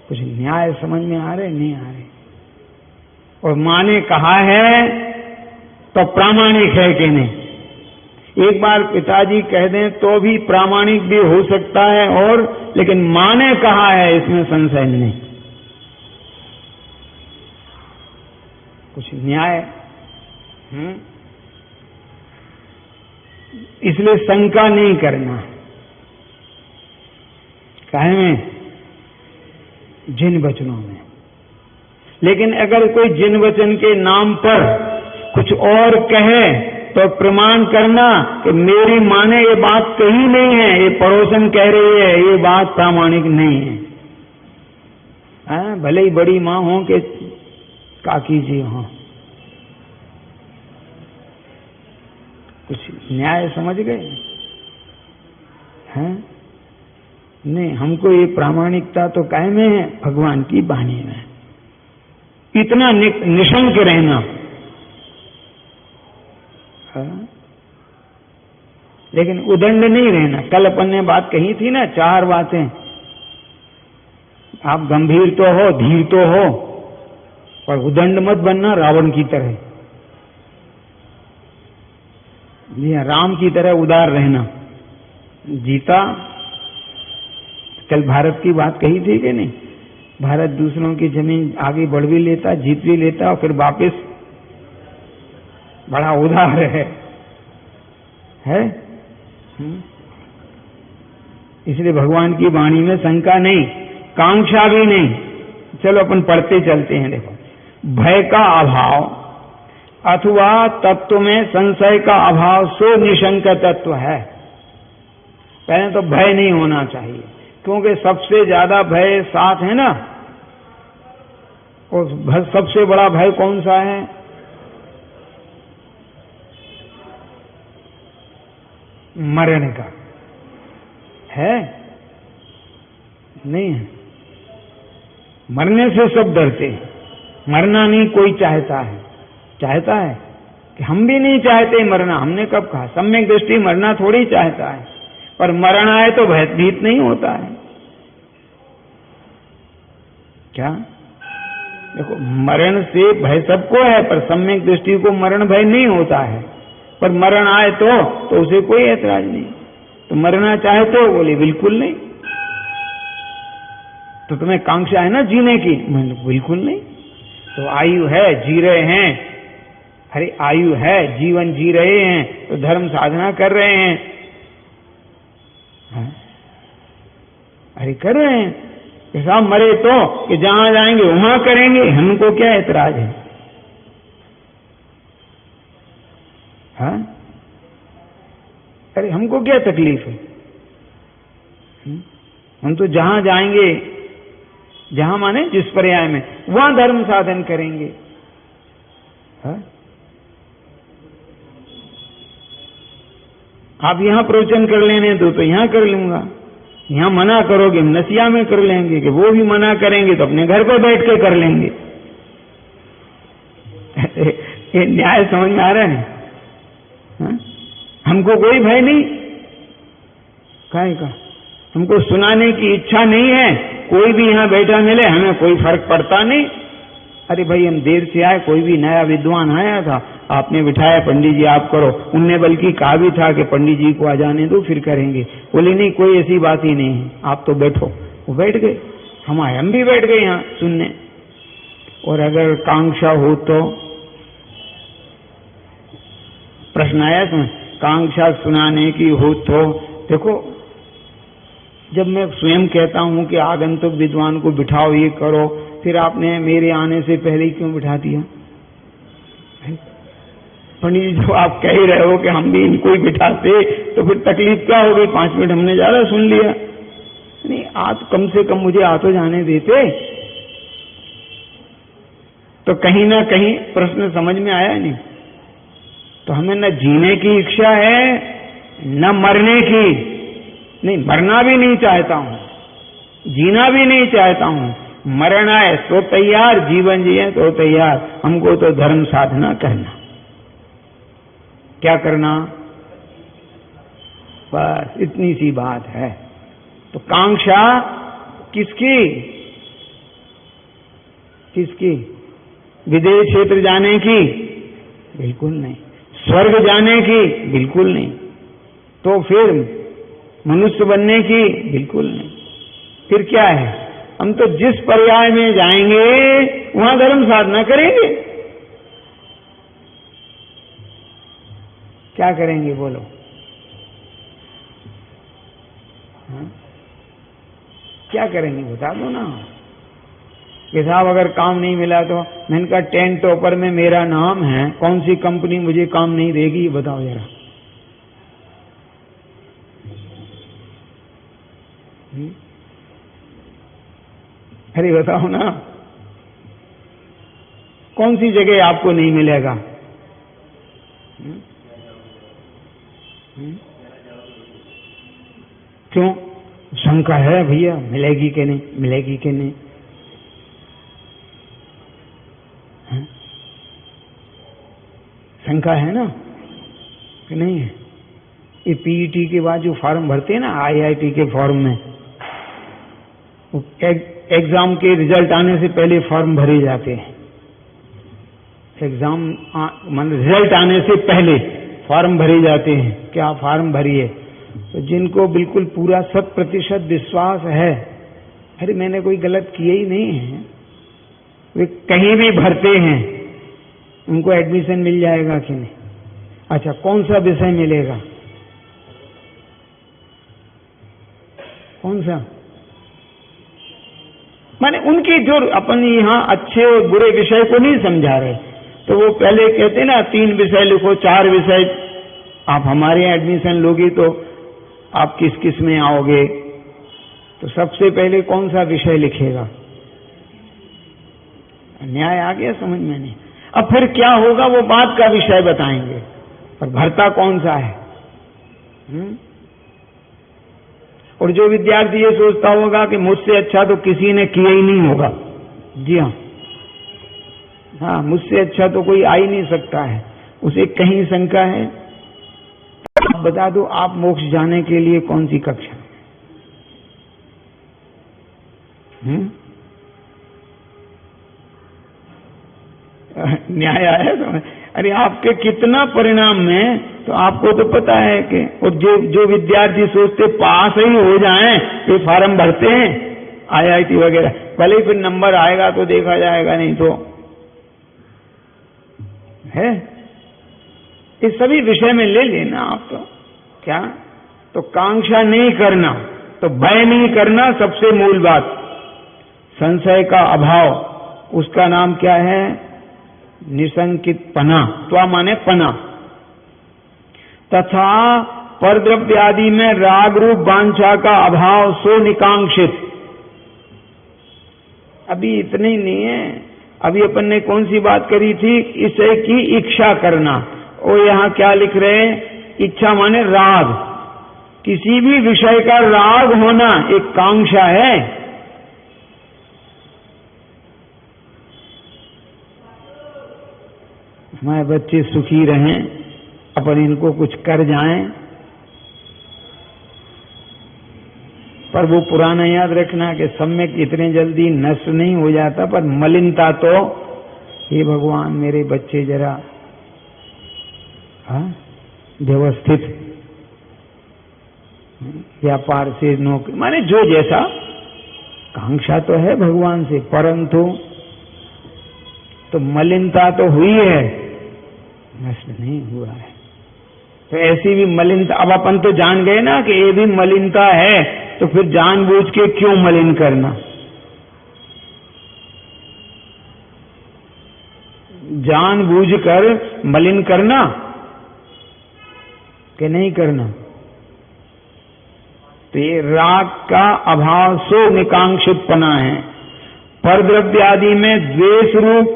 कुछ न्याय समझ में आ रहे नहीं आ रहे? और माँ ने कहा है तो प्रामाणिक है कि नहीं? एक बार पिताजी कह दें तो भी प्रामाणिक भी हो सकता है, और लेकिन माँ ने कहा है इसमें संशय नहीं। कुछ न्याय इसलिए शंका नहीं करना। काहे में? जिन वचनों में। लेकिन अगर कोई जिन वचन के नाम पर कुछ और कहे तो प्रमाण करना कि मेरी माँ ने ये बात कही नहीं है, ये पड़ोसन कह रही है, ये बात प्रामाणिक नहीं है। भले ही बड़ी माँ हो कि काकी जी हो। कुछ न्याय समझ गए हैं? नहीं, हमको ये प्रामाणिकता तो काहे में है? भगवान की वाणी में। इतना निशंक रहना। लेकिन उदंड नहीं रहना। कल अपन ने बात कही थी ना, 4 बातें। आप गंभीर तो हो, धीर तो हो, पर उदंड मत बनना रावण की तरह। राम की तरह उदार रहना। जीता। कल भारत की बात कही थी कि नहीं? भारत दूसरों की जमीन आगे बढ़ भी लेता, जीत भी लेता, और फिर वापस बड़ा उदार है? इसलिए भगवान की वाणी में शंका नहीं, कांक्षा भी नहीं। चलो अपन पढ़ते चलते हैं। देखो, भय का अभाव अथवा तत्व में संशय का अभाव सो निशंक तत्व है। पहले तो भय नहीं होना चाहिए, क्योंकि सबसे ज्यादा भय साथ है ना। और सबसे बड़ा भय कौन सा है? मरण का है? नहीं है। मरने से सब डरते हैं, मरना नहीं कोई चाहता है। चाहता है कि हम भी नहीं चाहते मरना। हमने कब कहा? सम्यक दृष्टि मरना थोड़ी चाहता है, पर मरण आए तो भयभीत नहीं होता है। क्या? देखो, मरण से भय सबको है, पर सम्यक दृष्टि को मरण भय नहीं होता है। पर मरण आए तो उसे कोई ऐतराज नहीं। तो मरना चाहे तो बोले बिल्कुल नहीं। तो तुम्हें कांक्षा है ना जीने की? बिल्कुल नहीं। तो आयु है, जी रहे हैं। अरे आयु है, जीवन जी रहे हैं, तो धर्म साधना कर रहे हैं। अरे कर रहे हैं। ऐसा मरे तो कि जहां जाएंगे वहां करेंगे, हमको क्या ऐतराज है? हाँ? अरे हमको क्या तकलीफ है? हम तो जहां जाएंगे, जहां माने जिस पर्याय में, वहां धर्म साधन करेंगे। हाँ? आप यहां प्रवचन कर लेने दो तो यहां कर लूंगा। यहां मना करोगे नसिया में कर लेंगे, कि वो भी मना करेंगे तो अपने घर पर बैठ के कर लेंगे। ये न्याय समझ में आ रहा है? हाँ? हमको कोई भय नहीं। काहे का? हमको सुनाने की इच्छा नहीं है। कोई भी यहां बैठा मिले हमें कोई फर्क पड़ता नहीं। अरे भाई, हम देर से आए, कोई भी नया विद्वान आया था, आपने बिठाया, पंडित जी आप करो। उनने बल्कि कहा भी था कि पंडित जी को आ जाने दो, फिर करेंगे। बोले नहीं, कोई ऐसी बात ही नहीं है, आप तो बैठो। वो बैठ गए, हम भी बैठ गए यहाँ सुनने। और अगर कांक्षा हो तो प्रश्न आया इसमें, कांक्षा सुनाने की हो तो देखो, जब मैं स्वयं कहता हूं कि आगंतुक विद्वान को बिठाओ, ये करो, फिर आपने मेरे आने से पहले ही क्यों बिठा दिया? पंडित जी, जो आप कह ही रहे हो कि हम भी इनको ही बिठाते, तो फिर तकलीफ क्या हो गई? 5 मिनट हमने ज्यादा सुन लिया। नहीं, आप कम से कम मुझे आ तो जाने देते। तो कहीं ना कहीं प्रश्न समझ में आया नहीं। तो हमें न जीने की इच्छा है, न मरने की। नहीं, मरना भी नहीं चाहता हूं, जीना भी नहीं चाहता हूं। मरण आए तो तैयार, जीवन जिए तो तैयार। हमको तो धर्म साधना करना। क्या करना? बस इतनी सी बात है। तो कांक्षा किसकी? किसकी? विदेश क्षेत्र जाने की? बिल्कुल नहीं। स्वर्ग जाने की? बिल्कुल नहीं। तो फिर मनुष्य बनने की? बिल्कुल नहीं। फिर क्या है? हम तो जिस पर्याय में जाएंगे वहां धर्म साधना करेंगे। क्या करेंगे बोलो? हाँ? क्या करेंगे बता दो ना। कि साहब अगर काम नहीं मिला तो मैंने कहा 10 टॉपर में मेरा नाम है, कौन सी कंपनी मुझे काम नहीं देगी बताओ जरा। अरे बताओ ना, कौन सी जगह आपको नहीं मिलेगा? क्यों? शंका है भैया, मिलेगी कि नहीं, मिलेगी कि नहीं। शंका है ना कि नहीं है? ये पीईटी के बाद जो फॉर्म भरते हैं ना आईआईटी के फॉर्म में, एग्जाम के रिजल्ट आने से पहले फॉर्म भरे जाते हैं। एग्जाम मतलब रिजल्ट आने से पहले फॉर्म भरे जाते हैं। क्या फॉर्म भरिए? तो जिनको बिल्कुल पूरा 100% विश्वास है, अरे मैंने कोई गलत किया ही नहीं है, वे कहीं भी भरते हैं, उनको एडमिशन मिल जाएगा कि नहीं? अच्छा, कौन सा विषय मिलेगा? कौन सा? माने उनकी जो अपन यहाँ अच्छे और बुरे विषय को नहीं समझा रहे, तो वो पहले कहते ना 3 विषय लिखो, 4 विषय, आप हमारे यहाँ एडमिशन लोगे तो आप किस किस में आओगे? तो सबसे पहले कौन सा विषय लिखेगा? न्याय आ गया समझ में? नहीं। अब फिर क्या होगा वो बात का विषय बताएंगे, पर भरता कौन सा है? और जो विद्यार्थी ये सोचता होगा कि मुझसे अच्छा तो किसी ने किया ही नहीं होगा, जी हाँ, मुझसे अच्छा तो कोई आ ही नहीं सकता है, उसे कहीं शंका है। आप बता दो, आप मोक्ष जाने के लिए कौन सी कक्षा? न्याय आया समझ? अरे आपके कितना परिणाम में तो आपको तो पता है कि, और जो विद्यार्थी सोचते पास ही हो जाएं, ये फॉर्म भरते हैं आईआईटी वगैरह, भले फिर नंबर आएगा तो देखा जाएगा, नहीं तो है। इस सभी विषय में ले लेना आप तो क्या, तो कांक्षा नहीं करना, तो भय नहीं करना, सबसे मूल बात। संशय का अभाव, उसका नाम क्या है? निसंकित पना। त्वा माने पना। तथा परद्रव्य आदि में राग रूप वांछा का अभाव, सो निकांक्षित। अभी इतने ही नहीं है, अभी अपन ने कौन सी बात करी थी? इसे की इच्छा करना। और यहां क्या लिख रहे हैं? इच्छा माने राग, किसी भी विषय का राग होना एक कांक्षा है। हमारे बच्चे सुखी रहें, अपन इनको कुछ कर जाएं, पर वो पुराना याद रखना कि सम्यक इतने जल्दी नष्ट नहीं हो जाता, पर मलिनता तो, हे भगवान मेरे बच्चे जरा व्यवस्थित व्यापार से, नौकरी, माने जो जैसा कांक्षा तो है भगवान से, परंतु तो मलिनता तो हुई है, नष्ट नहीं हुआ है। तो ऐसी भी मलिनता, अब अपन तो जान गए ना कि ये भी मलिनता है, तो फिर जानबूझ के क्यों मलिन करना? जानबूझकर मलिन करना कि नहीं करना? तो ये राग का अभाव, सो निकांक्षितपना है। परद्रव्य आदि में द्वेष रूप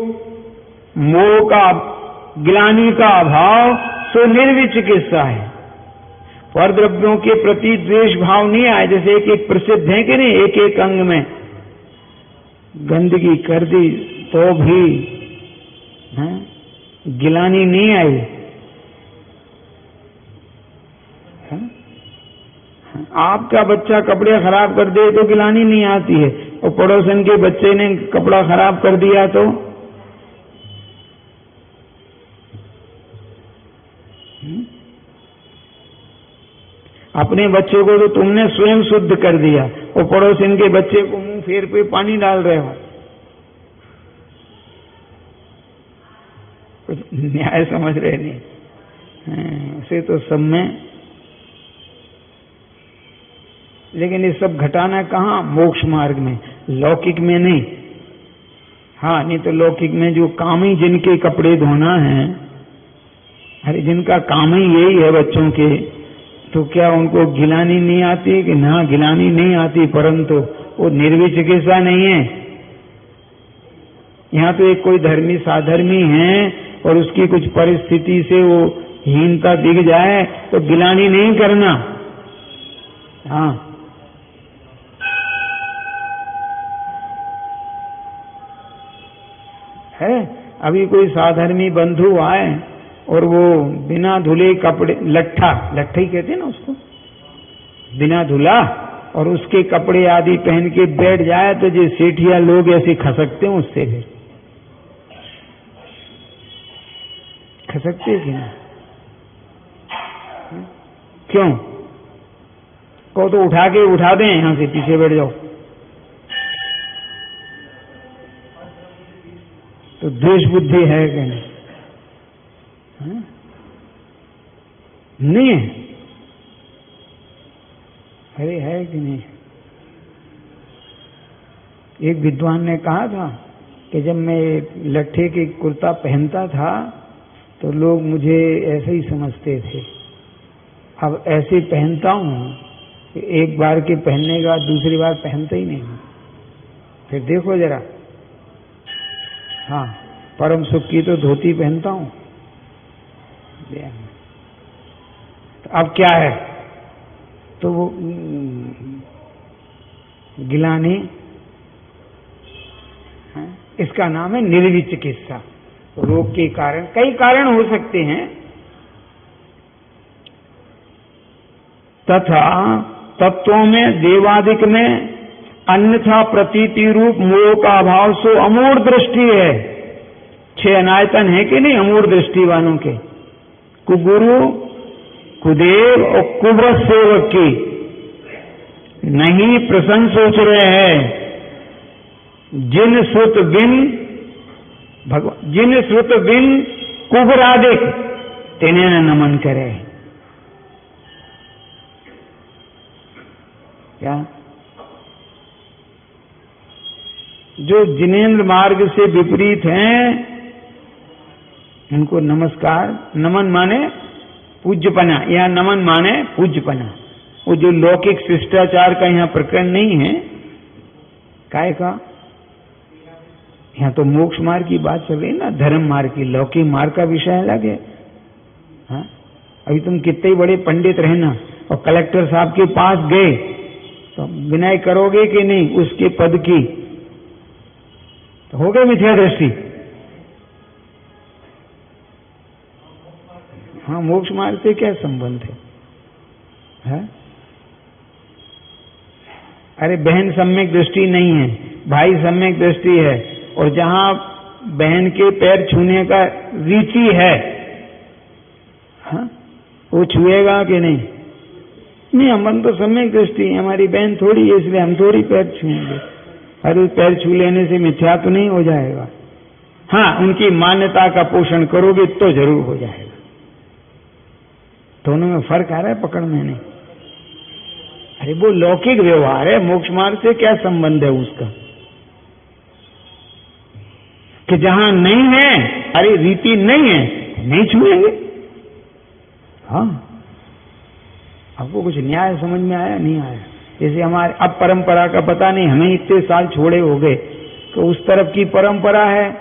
मोह का, ग्लानि का अभाव, सो निर्विचिकित्सा है। परद्रव्यों के प्रति द्वेष भाव नहीं आए, जैसे एक एक प्रसिद्ध है कि नहीं, एक एक अंग में गंदगी कर दी तो भी गिलानी नहीं आई। आपका बच्चा कपड़े खराब कर दे तो गिलानी नहीं आती है, और पड़ोसन के बच्चे ने कपड़ा खराब कर दिया तो अपने बच्चों को तो तुमने स्वयं शुद्ध कर दिया और पड़ोसन के बच्चे को मुंह फेर पे पानी डाल रहे हो। कुछ न्याय समझ रहे नहीं उसे तो सब में, लेकिन ये सब घटाना कहाँ? मोक्ष मार्ग में, लौकिक में नहीं। हाँ, नहीं तो लौकिक में जो काम ही जिनके कपड़े धोना है, अरे जिनका काम ही यही है बच्चों के, तो क्या उनको गिलानी नहीं आती? कि ना, गिलानी नहीं आती, परंतु वो निर्विचिकित्सा नहीं है। यहाँ तो एक कोई धर्मी साधर्मी है और उसकी कुछ परिस्थिति से वो हीनता दिख जाए तो गिलानी नहीं करना। हाँ, है अभी कोई साधर्मी बंधु आए और वो बिना धुले कपड़े, लट्ठा ही कहते हैं ना उसको, बिना धुला और उसके कपड़े आदि पहन के बैठ जाए तो जो सेठिया लोग ऐसे खसकते हैं उससे, फिर खसकते कि ना? क्यों? को तो उठा दें यहां से, पीछे बैठ जाओ। तो द्वेष बुद्धि है कि नहीं? नहीं है? अरे है कि नहीं? एक विद्वान ने कहा था कि जब मैं लट्ठे के कुर्ता पहनता था तो लोग मुझे ऐसे ही समझते थे। अब ऐसे पहनता हूं कि एक बार के पहनने के बाद दूसरी बार पहनता ही नहीं हूं। फिर देखो जरा, हाँ, परम सुख की तो धोती पहनता हूं। तो अब क्या है? तो वो गिलानी, इसका नाम है निर्विचिकित्सा। रोग के कारण, कई कारण हो सकते हैं, तथा तत्वों में देवादिक में अन्यथा प्रतीति रूप मोह का अभाव सो अमूढ़ दृष्टि है। 6 अनायतन है कि नहीं अमूढ़ दृष्टि वालों के? कुगुरु, कुदेव और कुव्रत सेवक की नहीं प्रसन्न सोच रहे हैं। जिन श्रुत बिन कुबरादिक तेने नमन करे। क्या? जो जिनेन्द्र मार्ग से विपरीत हैं उनको नमस्कार, नमन माने पूज्यपना, या नमन माने पूज्यपना। वो जो लौकिक शिष्टाचार का यहाँ प्रकरण नहीं है, काय का, यहाँ तो मोक्ष मार्ग की बात चल रही ना, धर्म मार्ग की। लौकिक मार्ग का विषय अलग है। हाँ, अभी तुम कितने बड़े पंडित रहना और कलेक्टर साहब के पास गए तो विनय करोगे कि नहीं उसके पद की? तो हो गई मिथ्या दृष्टि। हाँ, मोक्ष मार्ग से क्या संबंध है? अरे बहन सम्यक दृष्टि नहीं है, भाई सम्यक दृष्टि है, और जहां बहन के पैर छूने का रीति है, हाँ, वो छुएगा कि नहीं? नहीं, हम तो सम्यक दृष्टि है, हमारी बहन थोड़ी है इसलिए हम थोड़ी पैर छूएंगे। अरे पैर छू लेने से मिथ्या तो नहीं हो जाएगा। हाँ, उनकी मान्यता का पोषण करोगे तो जरूर हो जाएगा। दोनों में फर्क आ रहा है, पकड़ में नहीं। अरे वो लौकिक व्यवहार है, मोक्ष मार्ग से क्या संबंध है उसका? कि जहां नहीं है, अरे रीति नहीं है, नहीं छुएंगे। हाँ, आपको कुछ न्याय समझ में आया नहीं आया? जैसे हमारे अब परंपरा का पता नहीं, हमें इतने साल छोड़े हो गए, तो उस तरफ की परंपरा है,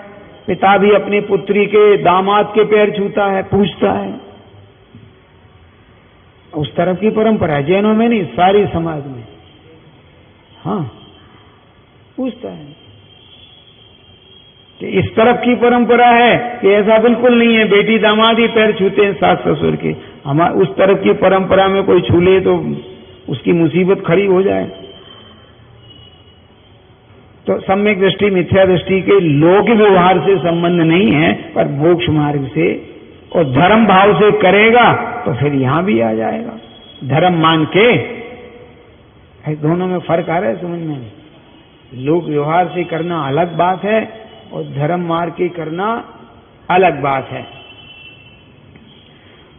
पिता भी अपनी पुत्री के दामाद के पैर छूता है, पूछता है, उस तरफ की परंपरा है। जैनों में नहीं, सारी समाज में। हाँ, पूछता है कि इस तरफ की परंपरा है कि ऐसा बिल्कुल नहीं है, बेटी दामाद ही पैर छूते हैं सास ससुर के। हमारे उस तरफ की परंपरा में कोई छू ले तो उसकी मुसीबत खड़ी हो जाए। तो सम्यक दृष्टि मिथ्या दृष्टि के लोक व्यवहार से संबंध नहीं है, पर मोक्ष मार्ग से और धर्म भाव से करेगा तो फिर यहां भी आ जाएगा। धर्म मान के, दोनों में फर्क आ रहा है समझ में? लोक व्यवहार से करना अलग बात है और धर्म मार्ग के करना अलग बात है।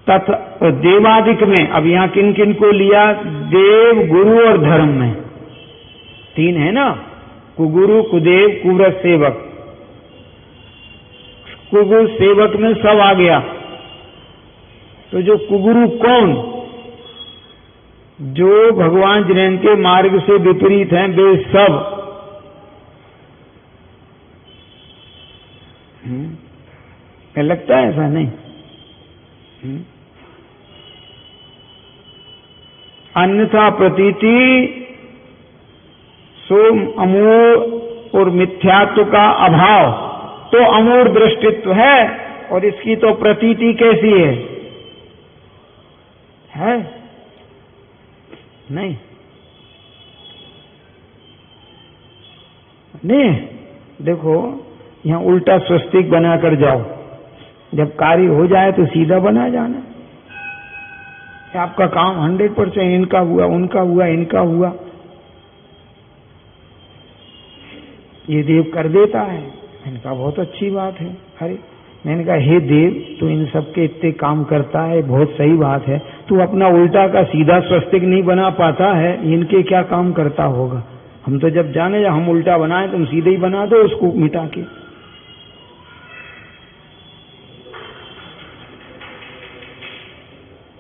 तथा देवादिक में अब यहां किन किन को लिया? देव, गुरु और धर्म में तीन है ना, कुगुरु, कुदेव, कुव्रत, सेवक। कुगुरु सेवक में सब आ गया। तो जो कुगुरु कौन? जो भगवान जिनेन्द्र के मार्ग से विपरीत हैं वे सब। लगता है ऐसा नहीं? अन्यथा प्रतीति सो अमूढ़ और मिथ्यात्व का अभाव तो अमूढ़ दृष्टित्व है, और इसकी तो प्रतीति कैसी है? नहीं नहीं, देखो यहां उल्टा स्वस्तिक बनाकर जाओ, जब कार्य हो जाए तो सीधा बना जाना। आपका काम 100% इनका हुआ, उनका हुआ, इनका हुआ, ये देव कर देता है। मैंने कहा बहुत अच्छी बात है। अरे मैंने कहा हे देव, तू इन सबके इतने काम करता है, बहुत सही बात है, तू अपना उल्टा का सीधा स्वस्तिक नहीं बना पाता है, इनके क्या काम करता होगा? हम तो जब जाने हम उल्टा बनाए, तुम सीधे ही बना दो उसको मिटा के।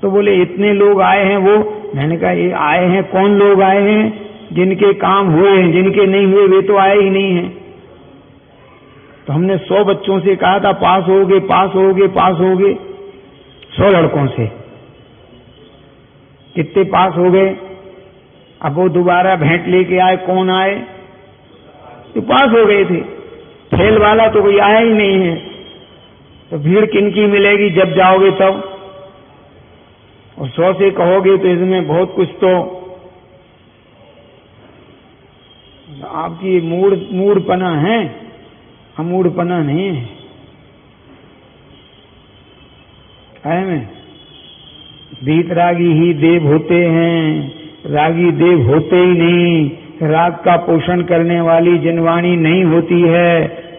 तो बोले इतने लोग आए हैं वो। मैंने कहा ये आए हैं, कौन लोग आए हैं? जिनके काम हुए हैं, जिनके नहीं हुए वे तो आए ही नहीं हैं। तो हमने 100 बच्चों से कहा था पास होगे, पास होगे, पास होगे। 100 लड़कों से कितने पास हो गए? अब वो दोबारा भेंट लेके आए, कौन आए? तो पास हो गए थे। फेल वाला तो कोई आया ही नहीं है। तो भीड़ किनकी मिलेगी जब जाओगे तब? और 100 से कहोगे तो इसमें बहुत कुछ तो आपकी मूढ़पना है, अमूढ़पना नहीं है में। वीतरागी ही देव होते हैं, रागी देव होते ही नहीं। राग का पोषण करने वाली जिनवाणी नहीं होती है,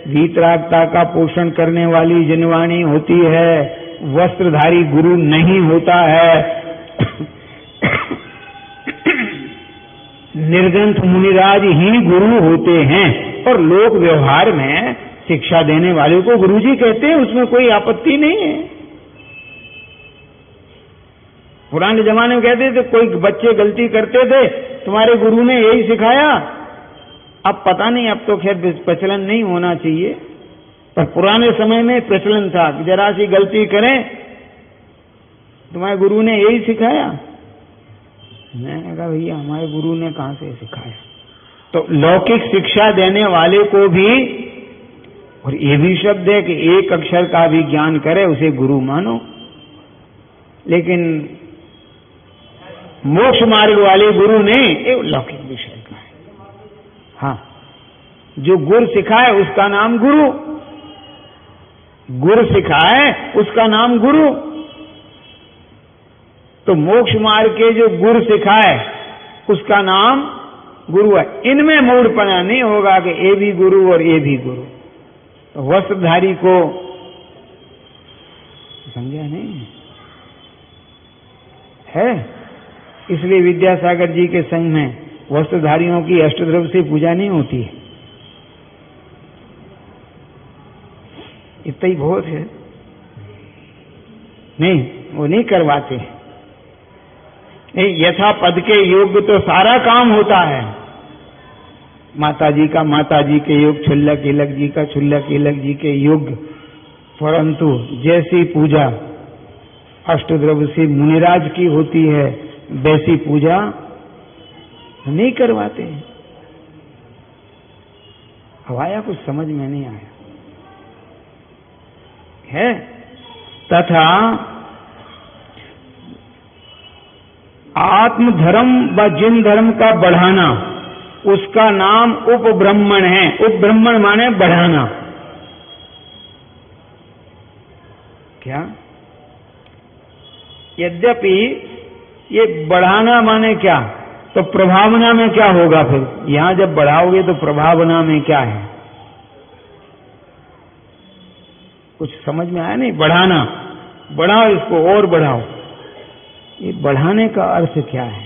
वीतरागता का पोषण करने वाली जिनवाणी होती है। वस्त्रधारी गुरु नहीं होता है। निर्ग्रंथ मुनिराज ही गुरु होते हैं, और लोक व्यवहार में शिक्षा देने वाले को गुरुजी कहते हैं, उसमें कोई आपत्ति नहीं है। पुराने जमाने में कहते थे कोई बच्चे गलती करते थे, तुम्हारे गुरु ने यही सिखाया। अब पता नहीं, अब तो खैर प्रचलन नहीं होना चाहिए, पर पुराने समय में प्रचलन था कि जरा सी गलती करें तुम्हारे गुरु ने यही सिखाया। मैंने कहा भैया हमारे गुरु ने कहां से सिखाया? तो लौकिक शिक्षा देने वाले को भी, और ये भी शब्द है कि एक अक्षर का भी ज्ञान करे उसे गुरु मानो, लेकिन मोक्ष मार्ग वाले गुरु ने ये लौकिक विषय का है। हाँ, जो गुर सिखाए उसका नाम गुरु, गुर सिखाए उसका नाम गुरु। तो मोक्ष मार्ग के जो गुरु सिखाए उसका नाम गुरु है। इनमें मूढ़पना नहीं होगा कि ये भी गुरु और ये भी गुरु। तो वस्त्रधारी को समझा नहीं है, इसलिए विद्यासागर जी के संग में वस्त्रधारियों की अष्टद्रव्य से पूजा नहीं होती है। इतना ही बहुत है, नहीं वो नहीं करवाते हैं। नहीं, यथा पद के योग्य तो सारा काम होता है। माता जी का माता जी के योग, छुल्लक इलक जी का छुल्लक इलक जी के योग, परंतु जैसी पूजा अष्टद्रव्य से मुनिराज की होती है वैसी पूजा नहीं करवाते हैं। हवाया कुछ समझ में नहीं आया है। तथा आत्म धर्म व जिन धर्म का बढ़ाना, उसका नाम उपब्रह्मण है। उपब्रह्मण माने बढ़ाना। क्या? यद्यपि ये बढ़ाना माने क्या, तो प्रभावना में क्या होगा फिर? यहां जब बढ़ाओगे तो प्रभावना में क्या है? कुछ समझ में आया नहीं? बढ़ाना, बढ़ाओ इसको और बढ़ाओ। ये बढ़ाने का अर्थ क्या है?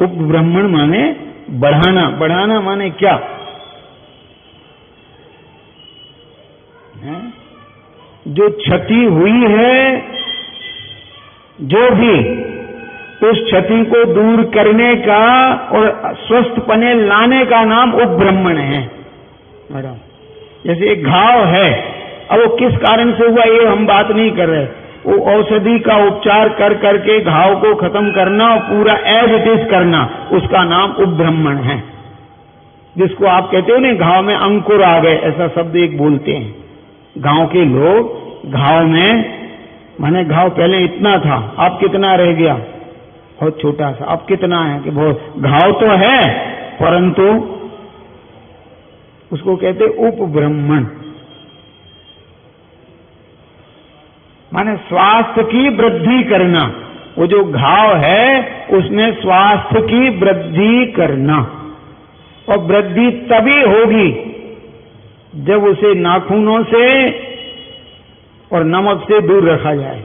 उपब्रह्मण माने बढ़ाना। बढ़ाना माने क्या है? जो क्षति हुई है, जो भी, उस क्षति को दूर करने का और स्वस्थ पने लाने का नाम उपब्रह्मण है। मैडम, जैसे एक घाव है, अब वो किस कारण से हुआ ये हम बात नहीं कर रहे, वो औषधि का उपचार कर करके घाव को खत्म करना और पूरा एज इट इज करना, उसका नाम उपब्रह्मण है। जिसको आप कहते हो ना घाव में अंकुर आ गए, ऐसा शब्द एक बोलते हैं गांव के लोग। घाव में माने घाव पहले इतना था, अब कितना रह गया? बहुत छोटा सा। अब कितना है कि बहुत घाव तो है, परंतु उसको कहते उपब्रह्मण। माने स्वास्थ्य की वृद्धि करना। वो जो घाव है उसमें स्वास्थ्य की वृद्धि करना, और वृद्धि तभी होगी जब उसे नाखूनों से और नमक से दूर रखा जाए।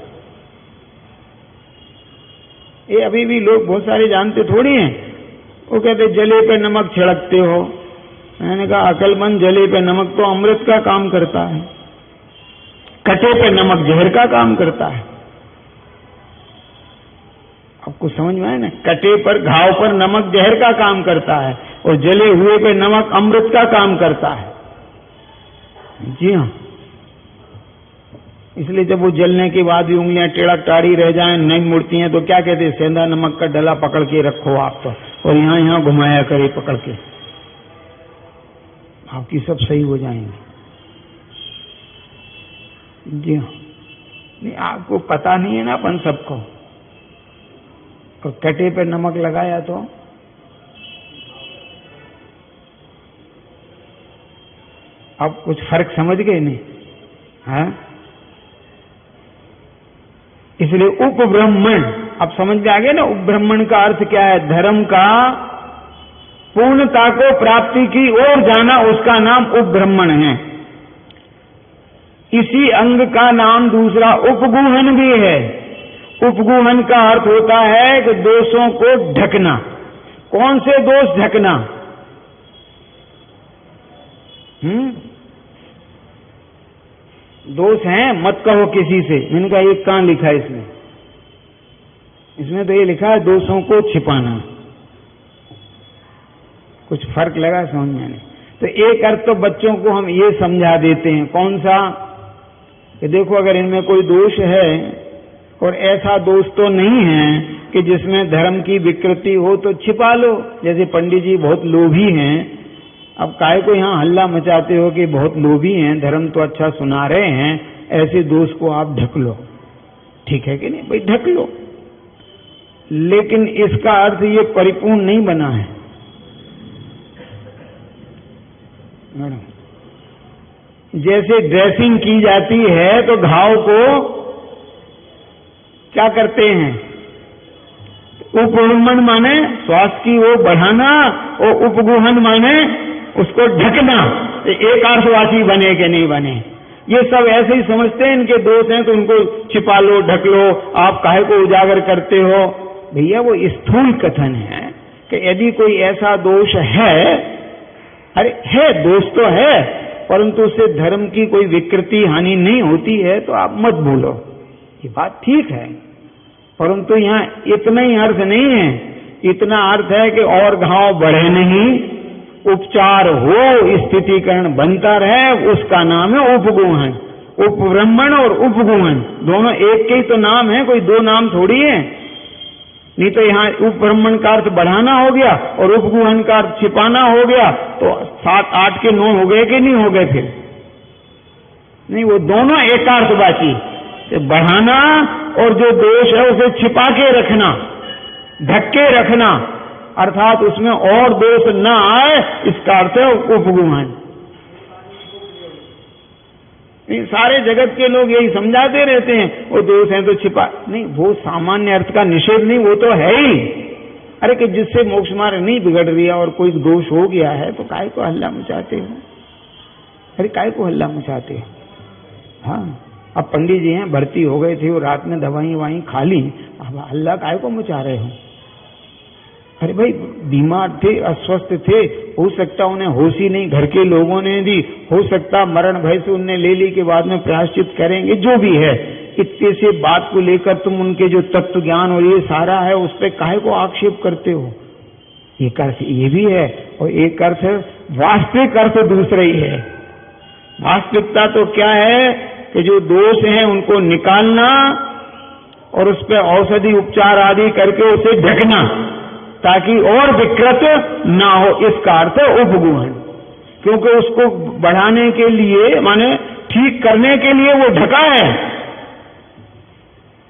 ये अभी भी लोग बहुत सारे जानते थोड़ी हैं। वो कहते जले पे नमक छिड़कते हो। मैंने कहा अकलमंद, जले पे नमक तो अमृत का काम करता है, कटे पे नमक जहर का काम करता है। आपको समझ में आया ना? कटे पर, घाव पर नमक जहर का काम करता है और जले हुए पे नमक अमृत का काम करता है। जी हाँ। इसलिए जब वो जलने के बाद भी उंगलियां टेढ़ा टाड़ी रह जाएं, नहीं मुड़ती हैं, तो क्या कहते हैं? सेंधा नमक का डला पकड़ के रखो आप तो, और यहां यहां घुमाया करे पकड़ के, आपकी सब सही हो जाएंगे। जी हाँ। नहीं, आपको पता नहीं है ना अपन सबको। और कटे पे नमक लगाया तो अब कुछ फर्क समझ गए नहीं? हाँ, इसलिए उपब्रह्मण अब समझ में आ गया ना। उपब्रह्मण का अर्थ क्या है? धर्म का पूर्णता को प्राप्ति की ओर जाना, उसका नाम उपब्रह्मण है। इसी अंग का नाम दूसरा उपगूहन भी है। उपगूहन का अर्थ होता है कि दोषों को ढकना। कौन से दोष ढकना? दोष हैं, मत कहो किसी से। मैंने कहा ये कहां लिखा है इसमें? इसमें तो ये लिखा है दोषों को छिपाना। कुछ फर्क लगा समझ में नहीं? तो एक अर्थ तो बच्चों को हम ये समझा देते हैं। कौन सा? कि देखो अगर इनमें कोई दोष है, और ऐसा दोष तो नहीं है कि जिसमें धर्म की विकृति हो, तो छिपा लो। जैसे पंडित जी बहुत लोभी हैं, अब काहे को यहां हल्ला मचाते हो कि बहुत लोभी हैं, धर्म तो अच्छा सुना रहे हैं, ऐसे दोष को आप ढक लो। ठीक है कि नहीं भाई? ढक लो, लेकिन इसका अर्थ ये परिपूर्ण नहीं बना है मैडम। जैसे ड्रेसिंग की जाती है तो घाव को क्या करते हैं? उपगूहन माने स्वास्थ्य की वो बढ़ाना, और उपगूहन माने उसको ढकना। एक अर्थवासी बने कि नहीं बने, ये सब ऐसे ही समझते हैं इनके दोष हैं तो उनको छिपा लो, ढक लो। आप काहे को उजागर करते हो? भैया वो स्थूल कथन है कि यदि कोई ऐसा दोष है, अरे है, दोष तो है, परंतु उससे धर्म की कोई विकृति हानि नहीं होती है, तो आप मत भूलो। ये बात ठीक है, परंतु यहाँ इतना ही अर्थ नहीं है। इतना अर्थ है कि और घाव बढ़े नहीं, उपचार हो, स्थितिकरण बनता रहे, उसका नाम है उपगूहन। उपब्रह्मण और उपगूहन दोनों एक के ही तो नाम है, कोई दो नाम थोड़ी है। नहीं तो यहाँ उपब्रह्मण का अर्थ बढ़ाना हो गया और उपगूहन का अर्थ छिपाना हो गया, तो 7, 8 के 9 हो गए कि नहीं हो गए? फिर नहीं, वो दोनों एकार्थवाची, बढ़ाना और जो दोष है उसे छिपा के रखना, ढक के रखना, अर्थात उसमें और दोष न आए, इसका अर्थ है उपगुहन। सारे जगत के लोग यही समझाते रहते हैं, वो दोष है तो छिपा नहीं, वो सामान्य अर्थ का निषेध नहीं, वो तो है ही। अरे कि जिससे मोक्ष मार्ग नहीं बिगड़ रही है और कोई दोष हो गया है तो काहे को हल्ला मचाते हो? अरे काहे को हल्ला मचाते हो? हाँ, अब पंडित जी हैं, भर्ती हो गए थे, वो रात में दवाई ववाई खा ली, अब हल्ला काहे को मचा रहे हो? अरे भाई बीमार थे, अस्वस्थ थे, हो सकता उन्हें होश ही नहीं, घर के लोगों ने दी, हो सकता मरण भय से उनने ले ली के बाद में प्रायश्चित करेंगे, जो भी है। इतने से बात को लेकर तुम उनके जो तत्व ज्ञान और ये सारा है उस पर काहे को आक्षेप करते हो? एक अर्थ ये भी है और एक अर्थ वास्तविक अर्थ दूसरा ही है। वास्तविकता तो क्या है कि जो दोष हैं उनको निकालना और उस पर औषधि उपचार आदि करके उसे ढकना ताकि और विकृत ना हो, इसका अर्थ है उपगुहन। क्योंकि उसको बढ़ाने के लिए माने ठीक करने के लिए वो ढका है।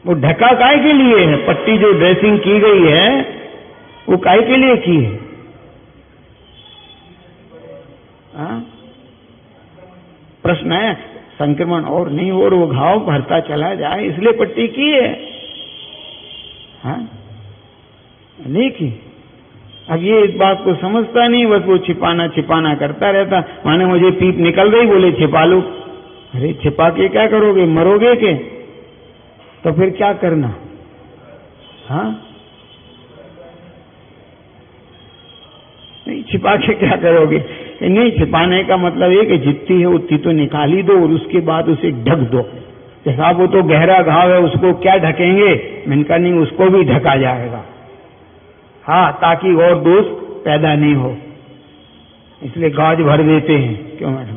वो ढका काहे के लिए है? पट्टी जो ड्रेसिंग की गई है वो काहे के लिए की है? प्रश्न है, संक्रमण और नहीं हो और वो घाव भरता चला जाए इसलिए पट्टी की है। हाँ नहीं की। अब ये इस बात को समझता नहीं, बस वो छिपाना छिपाना करता रहता। माने मुझे पीप निकल गई, बोले छिपा लो। अरे छिपा के क्या करोगे? मरोगे के? तो फिर क्या करना? हाँ नहीं, छिपा के क्या करोगे? नहीं, छिपाने का मतलब ये कि जितनी है उतनी तो निकाल ही दो और उसके बाद उसे ढक दो। जैसा वो तो गहरा घाव है, उसको क्या ढकेंगे? मैंने कहा नहीं, उसको भी ढका जाएगा। हाँ, ताकि और दोष पैदा नहीं हो, इसलिए गाज भर देते हैं। क्यों मैडम?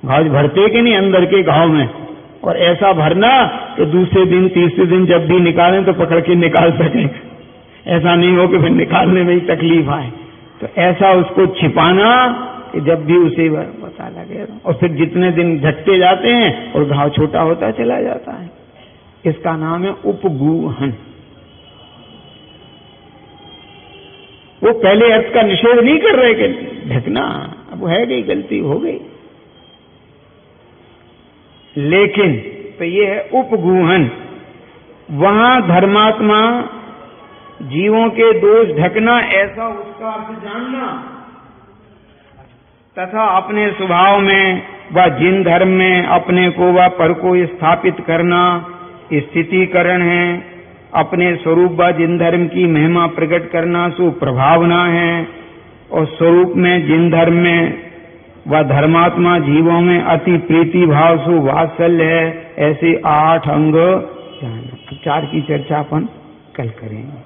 गाज भरते कि नहीं अंदर के घाव में, और ऐसा भरना कि दूसरे दिन तीसरे दिन जब भी निकालें तो पकड़ के निकाल सकें। ऐसा नहीं हो कि फिर निकालने में ही तकलीफ आए। तो ऐसा उसको छिपाना कि जब भी उसे पता लगे, और फिर जितने दिन झटके जाते हैं और घाव छोटा होता चला जाता है। इसका नाम है उपगुहन। वो पहले अर्थ का निषेध नहीं कर रहे कि ढकना, अब है गई, गलती हो गई, लेकिन तो ये है उपगुहन। वहां धर्मात्मा जीवों के दोष ढकना, ऐसा उसका अर्थ जानना, तथा अपने स्वभाव में व जिन धर्म में अपने को व पर को स्थापित करना स्थितिकरण है। अपने स्वरूप व जिन धर्म की महिमा प्रकट करना सो प्रभावना है। और स्वरूप में जिन धर्म में व धर्मात्मा जीवों में अति प्रीति भाव सो वात्सल्य है। ऐसे 8 अंग जानना। 4 की चर्चा अपन कल करेंगे।